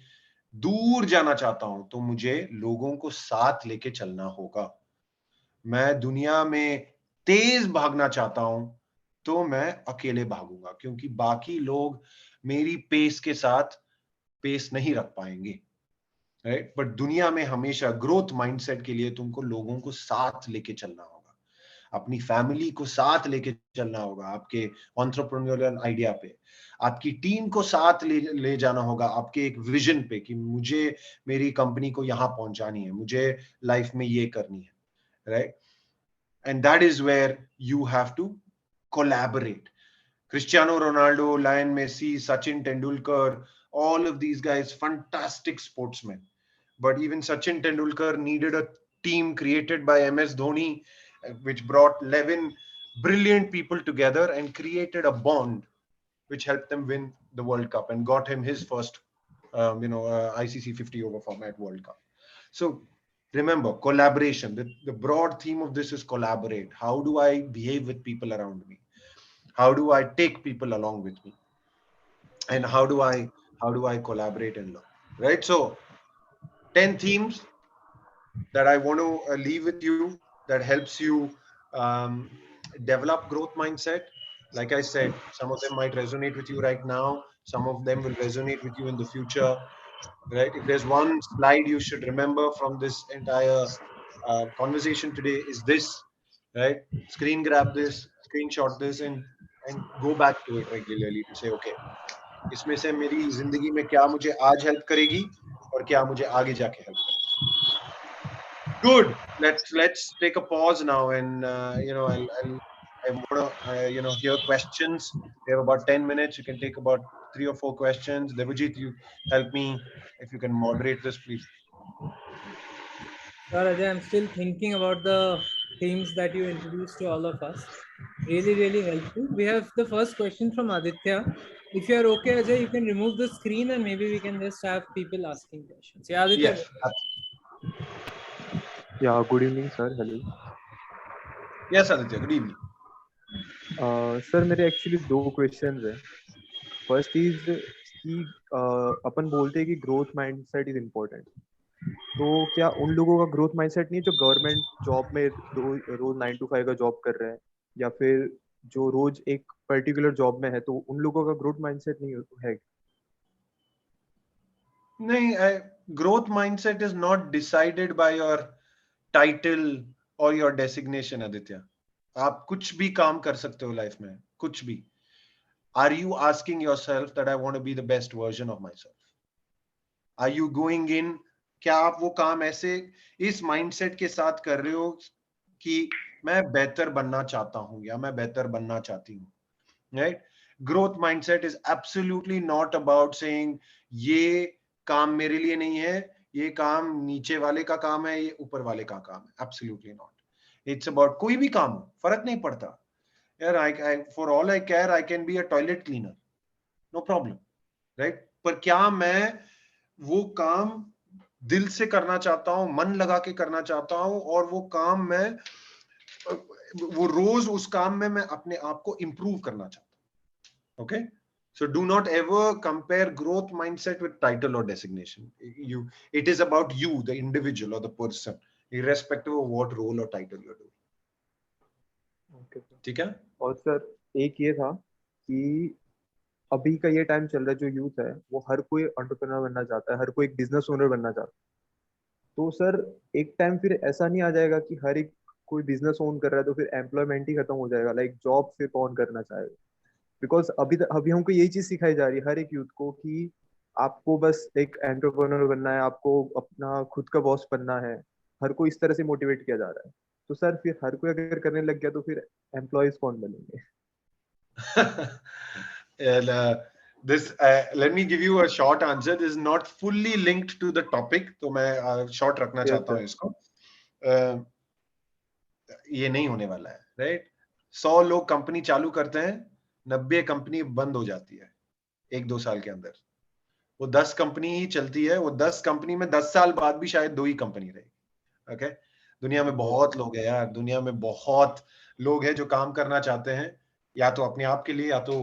दूर जाना चाहता हूं तो मुझे लोगों को साथ लेके चलना होगा. मैं दुनिया में तेज भागना चाहता हूं तो मैं अकेले भागूंगा, क्योंकि बाकी लोग मेरी पेस के साथ पेस नहीं रख पाएंगे, राइट? बट दुनिया में हमेशा ग्रोथ माइंडसेट के लिए तुमको लोगों को साथ लेके चलना होगा, अपनी फैमिली को साथ लेके चलना होगा, आपके एंटरप्रेन्योरियल आइडिया पे, आपकी टीम को साथ ले जाना होगा, आपके एक विजन पे कि मुझे मेरी कंपनी को यहाँ पहुंचानी है, मुझे लाइफ में ये करनी है, right? And that is where you have to collaborate. Cristiano Ronaldo, Lionel Messi, Sachin Tendulkar, all of these guys, fantastic sportsmen. But even Sachin Tendulkar needed a team created by MS Dhoni, which brought 11 brilliant people together and created a bond which helped them win the World Cup and got him his first ICC 50 over format World Cup. So Remember, collaboration. The broad theme of this is collaborate. How do I behave with people around me? How do I take people along with me? And how do I collaborate and learn? Right. So 10 themes that I want to leave with you that helps you um, develop growth mindset. Like I said, some of them might resonate with you right now. Some of them will resonate with you in the future. Right? If there's one slide you should remember from this entire conversation today, is this, right? Screen grab this, screenshot this, and go back to it regularly to say, okay, इसमें से मेरी जिंदगी में क्या मुझे आज help करेगी और क्या मुझे आगे जाके हेल्प करेगी. Good. Let's take a pause now, and I want to hear questions. We have about 10 minutes. You can take about 3 or 4 questions. Devajit, you help me if you can moderate this, please. Sir Ajay, I'm still thinking about the themes that you introduced to all of us. Really, really helpful. We have the first question from Aditya. If you are okay, Ajay, you can remove the screen and maybe we can just have people asking questions. Yeah, Aditya. Yes. Yeah, good evening, sir. Hello. Yes, Aditya. Good evening. Sir मेरे actually दो questions हैं. First is कि अपन बोलते हैं कि growth mindset is important. तो क्या उन लोगों का ग्रोथ माइंडसेट नहीं है जो गवर्नमेंट जॉब में रोज 9 to 5 का जॉब कर रहे हैं, या फिर जो रोज एक पर्टिकुलर जॉब में है, तो उन लोगों का ग्रोथ माइंडसेट नहीं है? नहीं, growth mindset is not decided by your title or your designation, Aditya. आप कुछ भी काम कर सकते हो लाइफ में, कुछ भी. Are you asking yourself that I want to be the best version of myself? Are you going in? क्या आप वो काम ऐसे इस माइंडसेट के साथ कर रहे हो कि मैं बेहतर बनना चाहता हूं या मैं बेहतर बनना चाहती हूँ? Right? Growth mindset is absolutely not about saying ये काम मेरे लिए नहीं है, ये काम नीचे वाले का काम है, ये ऊपर वाले का काम है. Absolutely not. It's about कोई भी काम हो, फर्क नहीं पड़ता. यार, for all I care, I can be a toilet cleaner. No problem. Right? पर क्या मैं वो काम दिल से करना चाहता हूं, मन लगा के करना चाहता हूं, और वो काम मैं वो रोज उस काम में मैं अपने आप को इंप्रूव करना चाहता हूं. Okay? So do not ever compare growth mindset with title or designation. It is about you, the individual or the person, irrespective of what role or title you're doing. Okay sir. ठीक है? और sir एक ये था कि अभी का ये टाइम चल रहा है, जो यूथ है वो हर कोई एंटरप्रेन्योर बनना चाहता है, हर कोई एक बिजनेस ओनर बनना चाहता है. तो सर एक टाइम फिर ऐसा नहीं आ जाएगा कि हर एक कोई बिजनेस ओन कर रहा है तो फिर एम्प्लॉयमेंट ही खत्म हो जाएगा, लाइक जॉब फिर कौन करना चाहेगा? बिकॉज अभी हमको यही चीज सिखाई जा रही है हर एक यूथ को कि आपको बस एक एंटरप्रेन्योर बनना है, आपको अपना खुद का बॉस बनना है. हर कोई इस तरह से मोटिवेट किया जा रहा है. तो सर फिर हर कोई अगर करने लग गया तो फिर एम्प्लॉयज कौन बनेंगे? And, let me give you a short answer. This is not fully linked to the topic, तो मैं short रखना चाहता हूँ इसको. ये नहीं होने वाला है, right? 100 लोग कंपनी चालू करते हैं, 90 कंपनी बंद हो जाती है 1-2 साल के अंदर. वो 10 कंपनी ही चलती है. वो 10 कंपनी में 10 साल बाद भी शायद 2 ही कंपनी रहेगी. ओके? दुनिया में बहुत लोग हैं यार. दुनिया में बहुत लोग हैं जो काम करना चाहते हैं, या तो अपने आप के लिए या तो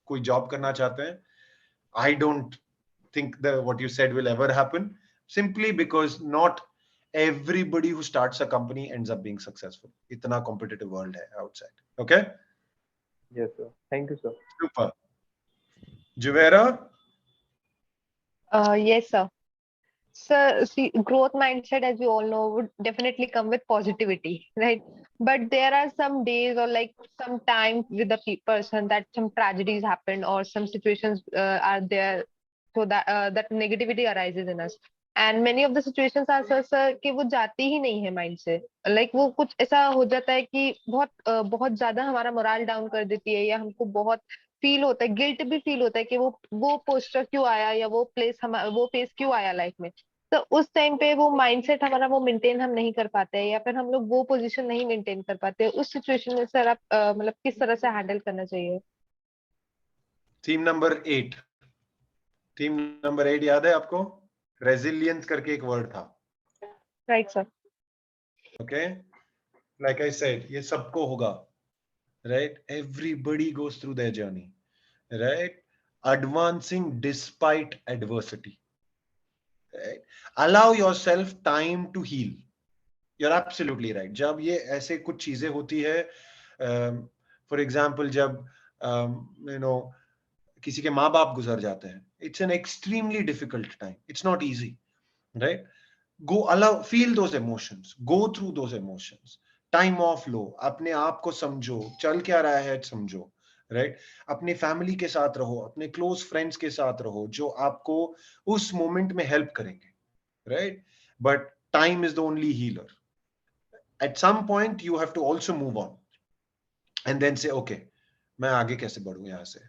कोई जॉब करना चाहते हैं. I don't think that what you said will ever happen, simply because not everybody who starts a company ends up being successful. इतना competitive world है outside. Okay? Yes sir. Thank you sir. Super. Juvaira? Yes, sir. So, see, growth mindset, as we all know, would definitely come with positivity, right? But there are some days or like some time with the person that some tragedies happen or some situations are there, so that negativity arises in us. And many of the situations are such कि वो जाती ही नहीं है mind से. Like वो कुछ ऐसा हो जाता है कि बहुत ज्यादा हमारा मोरल डाउन कर देती है, या हमको बहुत फील होता है, गिल्ट भी फील होता है कि वो पोस्टर क्यों आया, या वो वो फेस क्यों आया लाइफ में. तो उस टाइम पे वो माइंडसेट हमारा वो मेंटेन हम नहीं कर पाते हैं, या फिर हम लोग वो पोजीशन नहीं मेंटेन कर पाते हैं. उस सिचुएशन में सर आप मतलब किस तरह से हैंडल करना चाहिए? Theme number 8. थीम नंबर 8 याद है आपको? रेजिलियंस करके एक वर्ड था. Right, sir. Okay, like I said, ये सबको होगा, right? Everybody goes through their journey, right? Advancing despite adversity, right? Allow yourself time to heal. You're absolutely right. जब ये ऐसे कुछ चीजें होती है, for example, जब you know किसी के माँ बाप गुजर जाते हैं, it's an extremely difficult time. It's not easy, right? Go, allow, feel those emotions, go through those emotions. Time off लो, अपने आप को समझो, चल क्या रहा है समझो, right? अपने फैमिली के साथ रहो, अपने क्लोज फ्रेंड्स के साथ रहो, जो आपको उस मोमेंट में हेल्प करेंगे, right? But time is the only healer. At some point you have to also move on and then say, okay, मैं आगे कैसे बढ़ूं यहाँ से.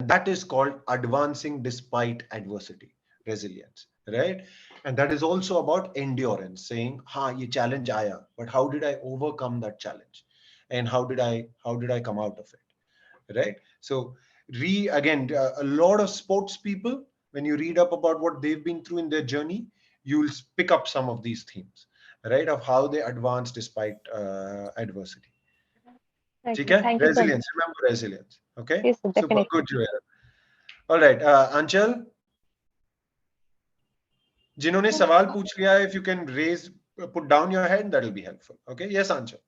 That is called advancing despite adversity, resilience, right? And that is also about endurance, saying, "Ha, ye challenge aaya, but how did I overcome that challenge, and how did I come out of it?" Right? So, again, a lot of sports people, when you read up about what they've been through in their journey, you'll pick up some of these themes, right? Of how they advance despite adversity. Thank ठीक you. है? Thank you so much. Resilience. Remember resilience. Okay. Yes, sir, Super. definitely. Good, Joel. All right, Anchal, जिन्होंने सवाल पूछ लिया है, if you can put down your hand, that will be helpful. Okay. Yes, Anchal.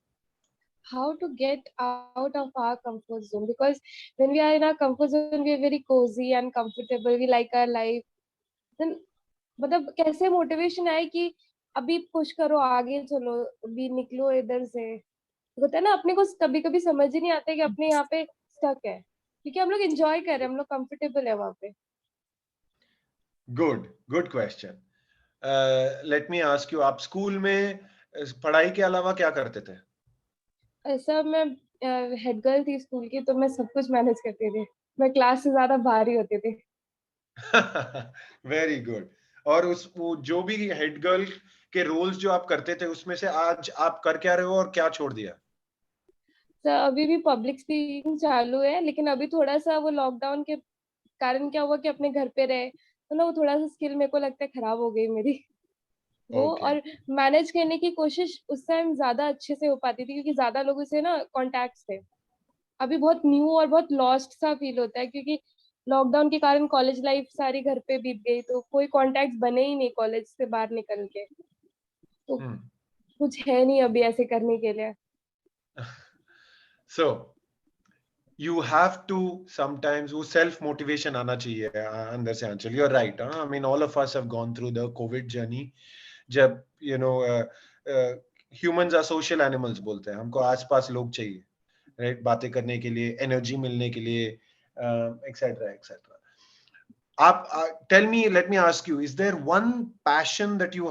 How to get out of our comfort zone, because when we are in our comfort zone we are very cozy and comfortable, we like our life. Then मतलब कैसे motivation आए कि अभी push करो, आगे चलो, अभी निकलो इधर से. होता है ना, अपने को कभी कभी समझ ही नहीं आता कि अपने यहाँ पे स्टक है, क्योंकि हम लोग एंजॉय कर रहे हैं, हम लोग कंफर्टेबल है वहाँ पे. Good question. Let me ask you, आप स्कूल में पढ़ाई के अलावा क्या करते थे? ऐसा मैं हेड गर्ल थी स्कूल की, तो मैं सब कुछ मैनेज करती थी. मैं क्लास से ज्यादा भारी होती थी. Very good. और वो जो भी हेड गर्ल के रोल्स जो आप करते थे, उसमें से आज आप कर क्या रहे हो और क्या छोड़ दिया? तो अभी भी पब्लिक स्पीकिंग चालू है, लेकिन अभी थोड़ा सा वो लॉकडाउन के कारण क्या हुआ कि अपने घर पे रहे, तो ना वो थोड़ा सा स्किल मेरे को लगता है खराब हो गई मेरी. वो Okay. और मैनेज करने की कोशिश उस टाइम ज्यादा अच्छे से हो पाती थी, क्योंकि ज्यादा लोगों से ना कॉन्टैक्ट थे. अभी बहुत न्यू और बहुत लॉस्ट सा फील होता है, क्योंकि लॉकडाउन के कारण कॉलेज लाइफ सारी घर पे बीत गई, तो कोई कॉन्टैक्ट बने ही नहीं कॉलेज से बाहर निकल के. तो कुछ है नहीं अभी ऐसे करने के लिए. So you have to sometimes वो self motivation आना चाहिए अंदर से. Anchal, you're right. I mean, all of us have gone through the COVID journey. जब humans are social animals बोलते हैं, हमको आसपास लोग चाहिए, right? बातें करने के लिए, एनर्जी मिलने के लिए, etc. etc. Tell me, let me ask you, is there one passion that you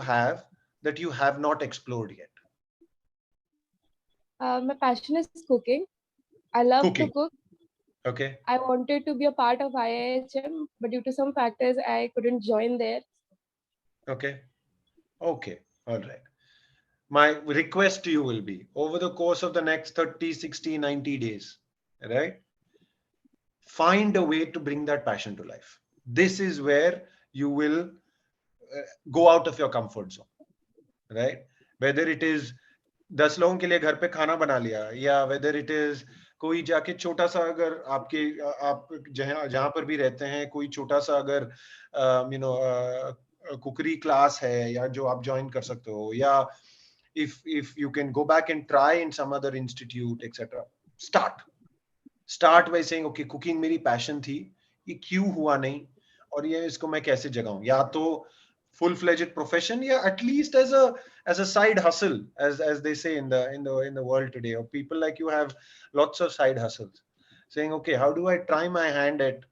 have not explored yet? My passion is cooking. I love to Cooking. cook. Okay. I wanted to be a part of IIHM, but due to some factors, I couldn't join there. Okay. Okay. All right. My request to you will be, over the course of the next 30, 60, 90 days, right? Find a way to bring that passion to life. This is where you will go out of your comfort zone, right? Whether it is 10 लोगों के लिए घर पे खाना बना लिया, या whether it is कोई जाके छोटा सा, अगर आप जहां पर भी रहते हैं, कोई छोटा सा अगर कुकरी क्लास है, या जो आप ज्वाइन कर सकते हो, या if you can go back and try in some other institute, etc. Start by saying, okay, cooking मेरी passion थी, ये क्यों हुआ नहीं, और ये इसको मैं कैसे जगाऊं, या तो full-fledged profession, या at least as a side hustle, as they say in the world today, or people like you have lots of side hustles, saying, okay, how do I try my hand at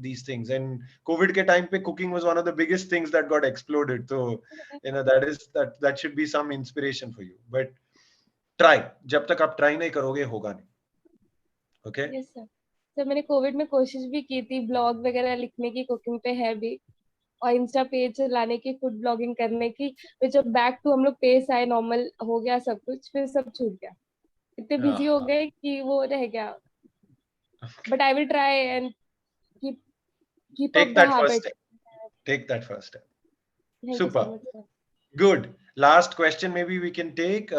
these things? And COVID के time पे cooking was one of the biggest things that got exploded. So that should be some inspiration for you. But try. जब तक आप try नहीं करोगे, होगा नहीं. Okay. Yes sir. तो मैंने कोविड में कोशिश भी की थी, ब्लॉग वगैरह लिखने की, कुकिंग पे है भी, और इंस्टा पेज चलाने की, फूड ब्लॉगिंग करने की. फिर जब बैक टू हम लोग पेस आए, नॉर्मल हो गया सब कुछ, फिर सब छूट गया. इतने बिजी हो गए कि वो रह गया. But I will try and keep Take up the that habit. first step. Take that first step. Thank Super. you so much, sir. Good. Last question, maybe we can take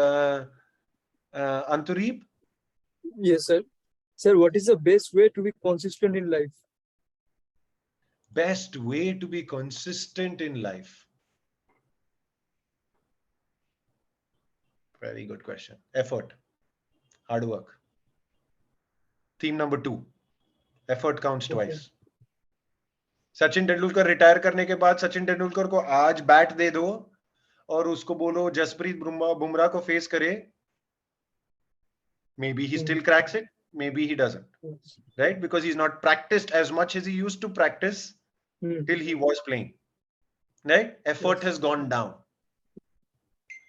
Antureep. Yes, sir. Sir, what is the best way to be consistent in life? Best way to be consistent in life. Very good question. Effort, hard work. Theme number 2. Effort counts twice. Sachin Tendulkar retire करने के बाद सचिन तेंदुलकर को आज bat दे दो और उसको बोलो जसप्रीत बुमराह को फेस करे. Maybe he still cracks it, maybe he doesn't, right? Because he's not practiced as much as he used to practice till he was playing, right? Effort has gone down,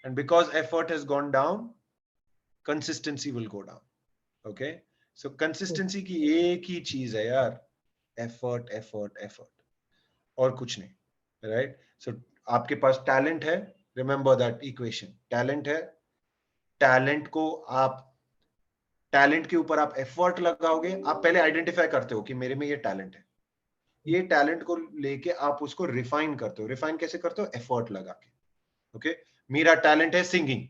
and because effort has gone down, consistency will go down. Okay, so consistency की एक ही चीज है यार, effort, effort, effort, और कुछ नहीं, right? So आपके पास talent है, remember that equation. Talent है, talent को आप टैलेंट के ऊपर आप एफर्ट लगाओगे. आप पहले आइडेंटिफाई करते हो कि मेरे में ये टैलेंट है. ये टैलेंट को लेके आप उसको रिफाइन करते हो. रिफाइन कैसे करते हो? एफर्ट लगा के. ओके, मेरा टैलेंट है सिंगिंग.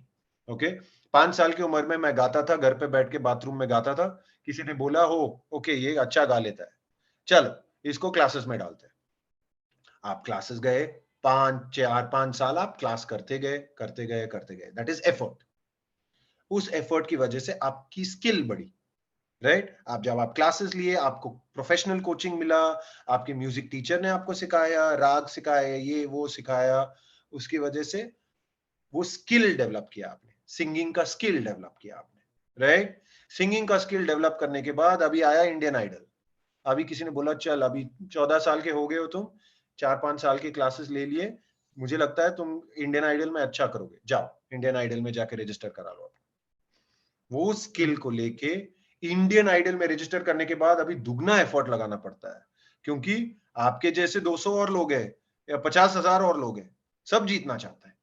ओके, 5 साल की उम्र में मैं गाता था, घर पे बैठ के बाथरूम में गाता था. किसी ने बोला हो ओके ये अच्छा गा लेता है, चलो इसको क्लासेस में डालते हैं. आप क्लासेस गए, 5 साल आप क्लास करते गए करते गए करते गए. That is effort. उस एफर्ट की वजह से आपकी स्किल बढ़ी, राइट? आप जब आप क्लासेस लिए, आपको प्रोफेशनल कोचिंग मिला, आपके म्यूजिक टीचर ने आपको सिखाया, राग सिखाया, ये वो सिखाया, उसकी वजह से वो स्किल डेवलप किया आपने. सिंगिंग का स्किल डेवलप किया आपने, राइट? सिंगिंग का स्किल डेवलप करने के बाद अभी आया इंडियन आइडल. अभी किसी ने बोला चल अभी 14 साल के हो गए हो तुम, 4-5 साल के क्लासेस ले लिए, मुझे लगता है तुम इंडियन आइडल में अच्छा करोगे, जाओ इंडियन आइडल में जाके रजिस्टर करा लो. वो स्किल को लेके इंडियन आइडल में रजिस्टर करने के बाद अभी दुगना एफर्ट लगाना पड़ता है, क्योंकि आपके जैसे 200 और लोग हैं या 50,000 और लोग हैं, सब जीतना चाहता है,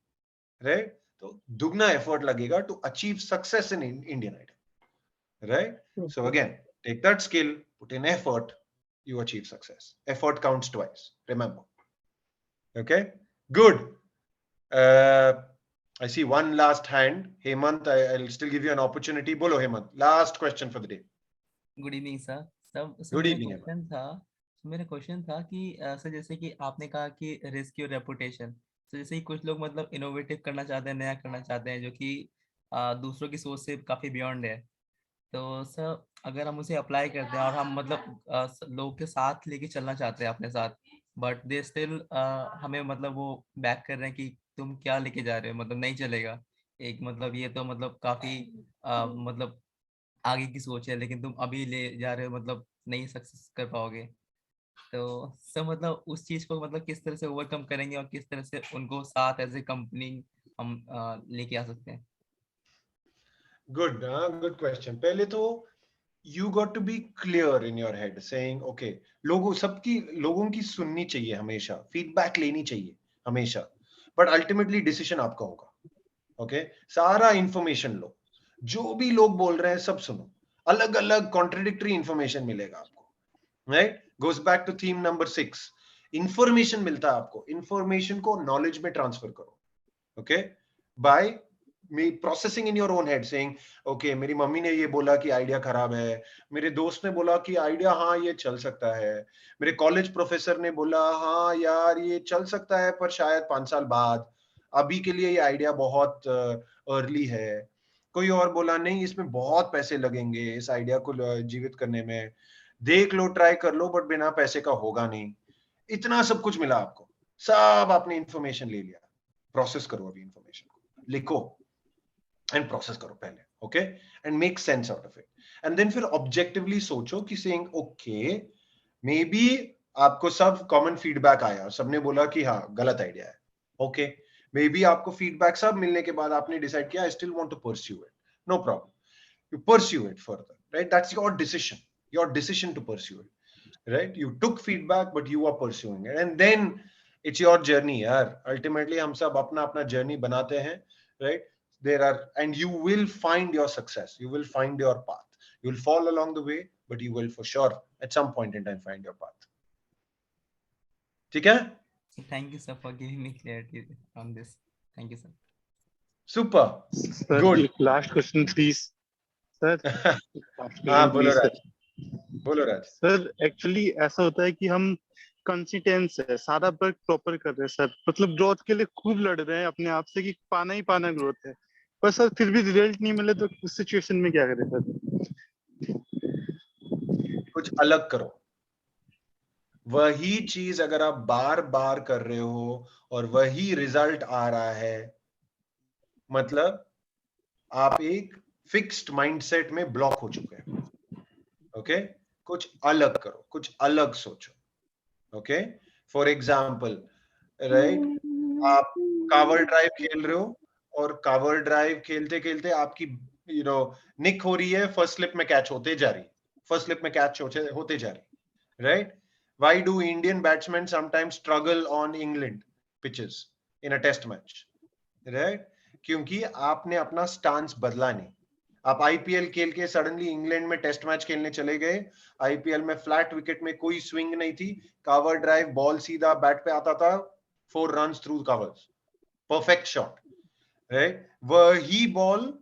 राइट? तो दुगना एफर्ट लगेगा to achieve success in Indian Idol, right? So again take that skill, put in effort, you achieve success. Effort counts twice, remember. Okay, good. I see one last hand. Hemant, I'll still give you an opportunity. Bolo Hemant, last question for the day. Good evening sir. Good evening, मेरा question था कि sir जैसे कि आपने कहा कि risk your reputation, तो जैसे कि कुछ लोग मतलब इनोवेटिव करना चाहते हैं, नया करना चाहते हैं, जो कि दूसरों की सोच से काफी बियॉन्ड है. तो सर अगर हम उसे अप्लाई करते हैं और हम मतलब लोगों के साथ लेके चलना चाहते हैं अपने साथ, बट दे स्टिल हमें मतलब वो बैक कर रहे हैं कि तुम क्या लेके जा रहे हो, मतलब नहीं चलेगा. एक मतलब ये तो मतलब काफी मतलब आगे की सोच है, लेकिन तुम अभी ले जा रहे हो, मतलब नहीं सक्सेस कर पाओगे. तो सब मतलब उस चीज को मतलब किस तरह से ओवरकम करेंगे और किस तरह से उनको साथ एज ए कंपनी हम लेके आ सकते हैं. Good, good question. पहले तो you got to be clear in your head saying okay, लोगों की सुननी चाहिए हमेशा, फीडबैक लेनी चाहिए हमेशा, बट अल्टीमेटली डिसीजन आपका होगा. ओके, सारा इंफॉर्मेशन लो, जो भी लोग बोल रहे हैं सब सुनो, अलग अलग कॉन्ट्रडिक्टरी इंफॉर्मेशन मिलेगा आपको, right? Goes back to theme number 6. Information मिलता है आपको, इंफॉर्मेशन को नॉलेज में ट्रांसफर करो. Okay, by processing in your own head, saying okay मेरी मम्मी ने ये बोला कि आइडिया खराब है, मेरे दोस्त ने बोला कि आइडिया हाँ ये चल सकता है, मेरे कॉलेज प्रोफेसर ने बोला हाँ यार ये चल सकता है पर शायद 5 साल बाद, अभी के लिए ये आइडिया बहुत अर्ली है. कोई और बोला नहीं इसमें बहुत पैसे लगेंगे इस आइडिया को जीवित करने में, देख लो ट्राई कर लो बट बिना पैसे का होगा नहीं. इतना सब कुछ मिला आपको, सब आपने इंफॉर्मेशन ले लिया. प्रोसेस करो अभी इंफॉर्मेशन को, लिखो एंड प्रोसेस करो पहले, okay, and make sense out of it. And then फिर ऑब्जेक्टिवली सोचो कि सेइंग ओके मे बी आपको सब कॉमन फीडबैक आया, सबने बोला कि हाँ गलत आइडिया है. ओके, मे बी आपको फीडबैक सब मिलने के बाद आपने डिसाइड किया I still want to pursue it. No problem, you pursue it further, right? That's your decision to pursue it, right? You took feedback but you are pursuing it, and then it's your journey yaar. Ultimately hum sab apna journey banate hain, right? There are, and you will find your success, you will find your path, you will fall along the way but you will for sure at some point in time find your path. ठीक है? Thank you sir for giving me clarity on this. Thank you, sir. Super. Sir, Good. last question, please. Sir, last हाँ question, बोलो please, sir. राज, बोलो राज. Sir actually ऐसा होता है कि हम कंसिस्टेंस है, सारा वर्क प्रॉपर कर रहे हैं सर, मतलब ग्रोथ के लिए खूब लड़ रहे हैं अपने आप से कि पाना ही पाना ग्रोथ है, पर सर फिर भी रिजल्ट नहीं मिले तो उस सिचुएशन में क्या करें सर? कुछ अलग करो. वही चीज अगर आप बार बार कर रहे हो और वही रिजल्ट आ रहा है, मतलब आप एक फिक्स्ड माइंडसेट में ब्लॉक हो चुके हैं. ओके, कुछ अलग करो, कुछ अलग सोचो. ओके, फॉर एग्जाम्पल, राइट, आप कावर ड्राइव खेल रहे हो और कावर ड्राइव खेलते खेलते आपकी निक हो रही है, फर्स्ट स्लिप में कैच होते जा रही, फर्स्ट स्लिप में कैच होते जा रही, right. Why do Indian batsmen sometimes struggle on England pitches in a test match? Right? क्योंकि आपने अपना स्टांस बदला नहीं. आप आईपीएल खेल के सडनली इंग्लैंड में टेस्ट मैच खेलने चले गए. आईपीएल में फ्लैट विकेट में कोई स्विंग नहीं थी, कवर ड्राइव, बॉल सीधा बैट पे आता था, 4 runs through covers, perfect shot, right. वही बॉल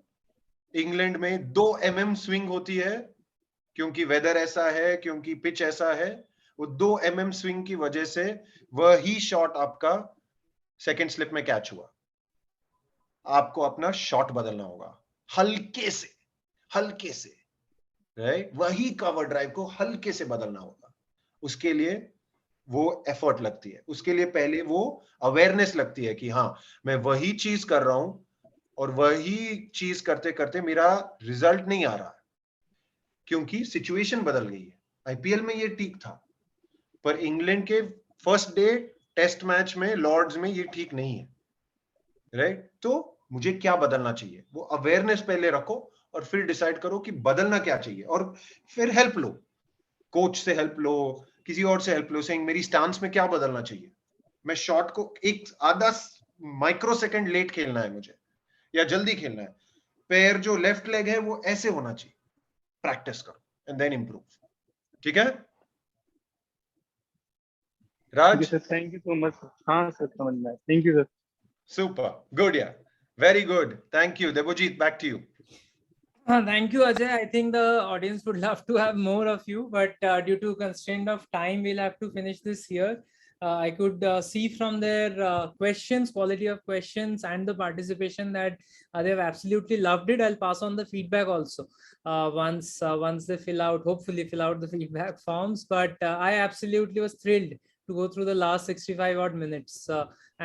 इंग्लैंड में 2 mm स्विंग होती है, क्योंकि वेदर ऐसा है, क्योंकि पिच ऐसा है, वो 2 mm स्विंग की वजह से वही शॉट आपका सेकंड स्लिप में कैच हुआ. आपको अपना शॉट बदलना होगा, हल्के से, हल्के से, राइट. वही कवर ड्राइव को हल्के से बदलना होगा. उसके लिए वो एफर्ट लगती है, उसके लिए पहले वो अवेयरनेस लगती है कि हाँ, मैं वही चीज कर रहा हूं और वही चीज करते करते मेरा रिजल्ट नहीं आ रहा, क्योंकि सिचुएशन बदल गई है. आईपीएल में ये ठीक था, पर इंग्लैंड के फर्स्ट डे टेस्ट मैच में लॉर्ड्स में ये ठीक नहीं है, राइट. तो मुझे क्या बदलना चाहिए, वो अवेयरनेस पहले रखो और फिर डिसाइड करो कि बदलना क्या चाहिए, और फिर हेल्प लो, कोच से हेल्प लो, किसी और से हेल्प लो, सेइंग मेरी स्टांस में क्या बदलना चाहिए, मैं शॉट को एक आधा माइक्रो सेकंड लेट खेलना है मुझे, या जल्दी खेलना है, पैर जो लेफ्ट लेग है वो ऐसे होना चाहिए. प्रैक्टिस करो एंड देन इंप्रूव. ठीक है Raj? Sir thank you so much. हाँ सर, समझ में आया. Thank you sir. Super. Good, yeah. Very good. Thank you. Debojit, back to you. Thank you, Ajay. I think the audience would love to have more of you, but due to constraint of time, we'll have to finish this here. I could see from their questions, quality of questions, and the participation that they've absolutely loved it. I'll pass on the feedback also once they hopefully fill out the feedback forms. But I absolutely was thrilled to go through the last 65 odd minutes.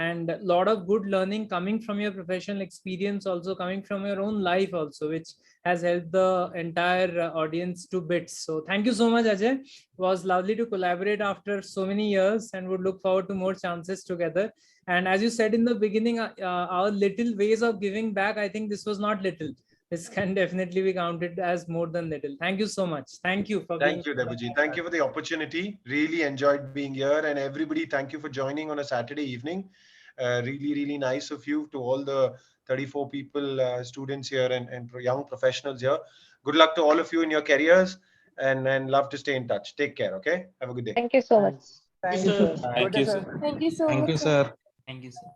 And a lot of good learning coming from your professional experience, also coming from your own life also, which has helped the entire audience to bits. So thank you so much, Ajay. It was lovely to collaborate after so many years, and would look forward to more chances together. And as you said in the beginning, our little ways of giving back, I think this was not little. This can definitely be counted as more than little. Thank you so much. Thank you for being. Thank you, Debojit. Thank you for the opportunity. Really enjoyed being here. And everybody, thank you for joining on a Saturday evening. Really, really nice of you, to all the 34 people, students here, and young professionals here. Good luck to all of you in your careers, and love to stay in touch. Take care, okay? Have a good day. Thank you so much. Thank you, sir. Thank Good day, you, sir. sir. Thank you so Thank much, you, sir. sir. Thank you, sir.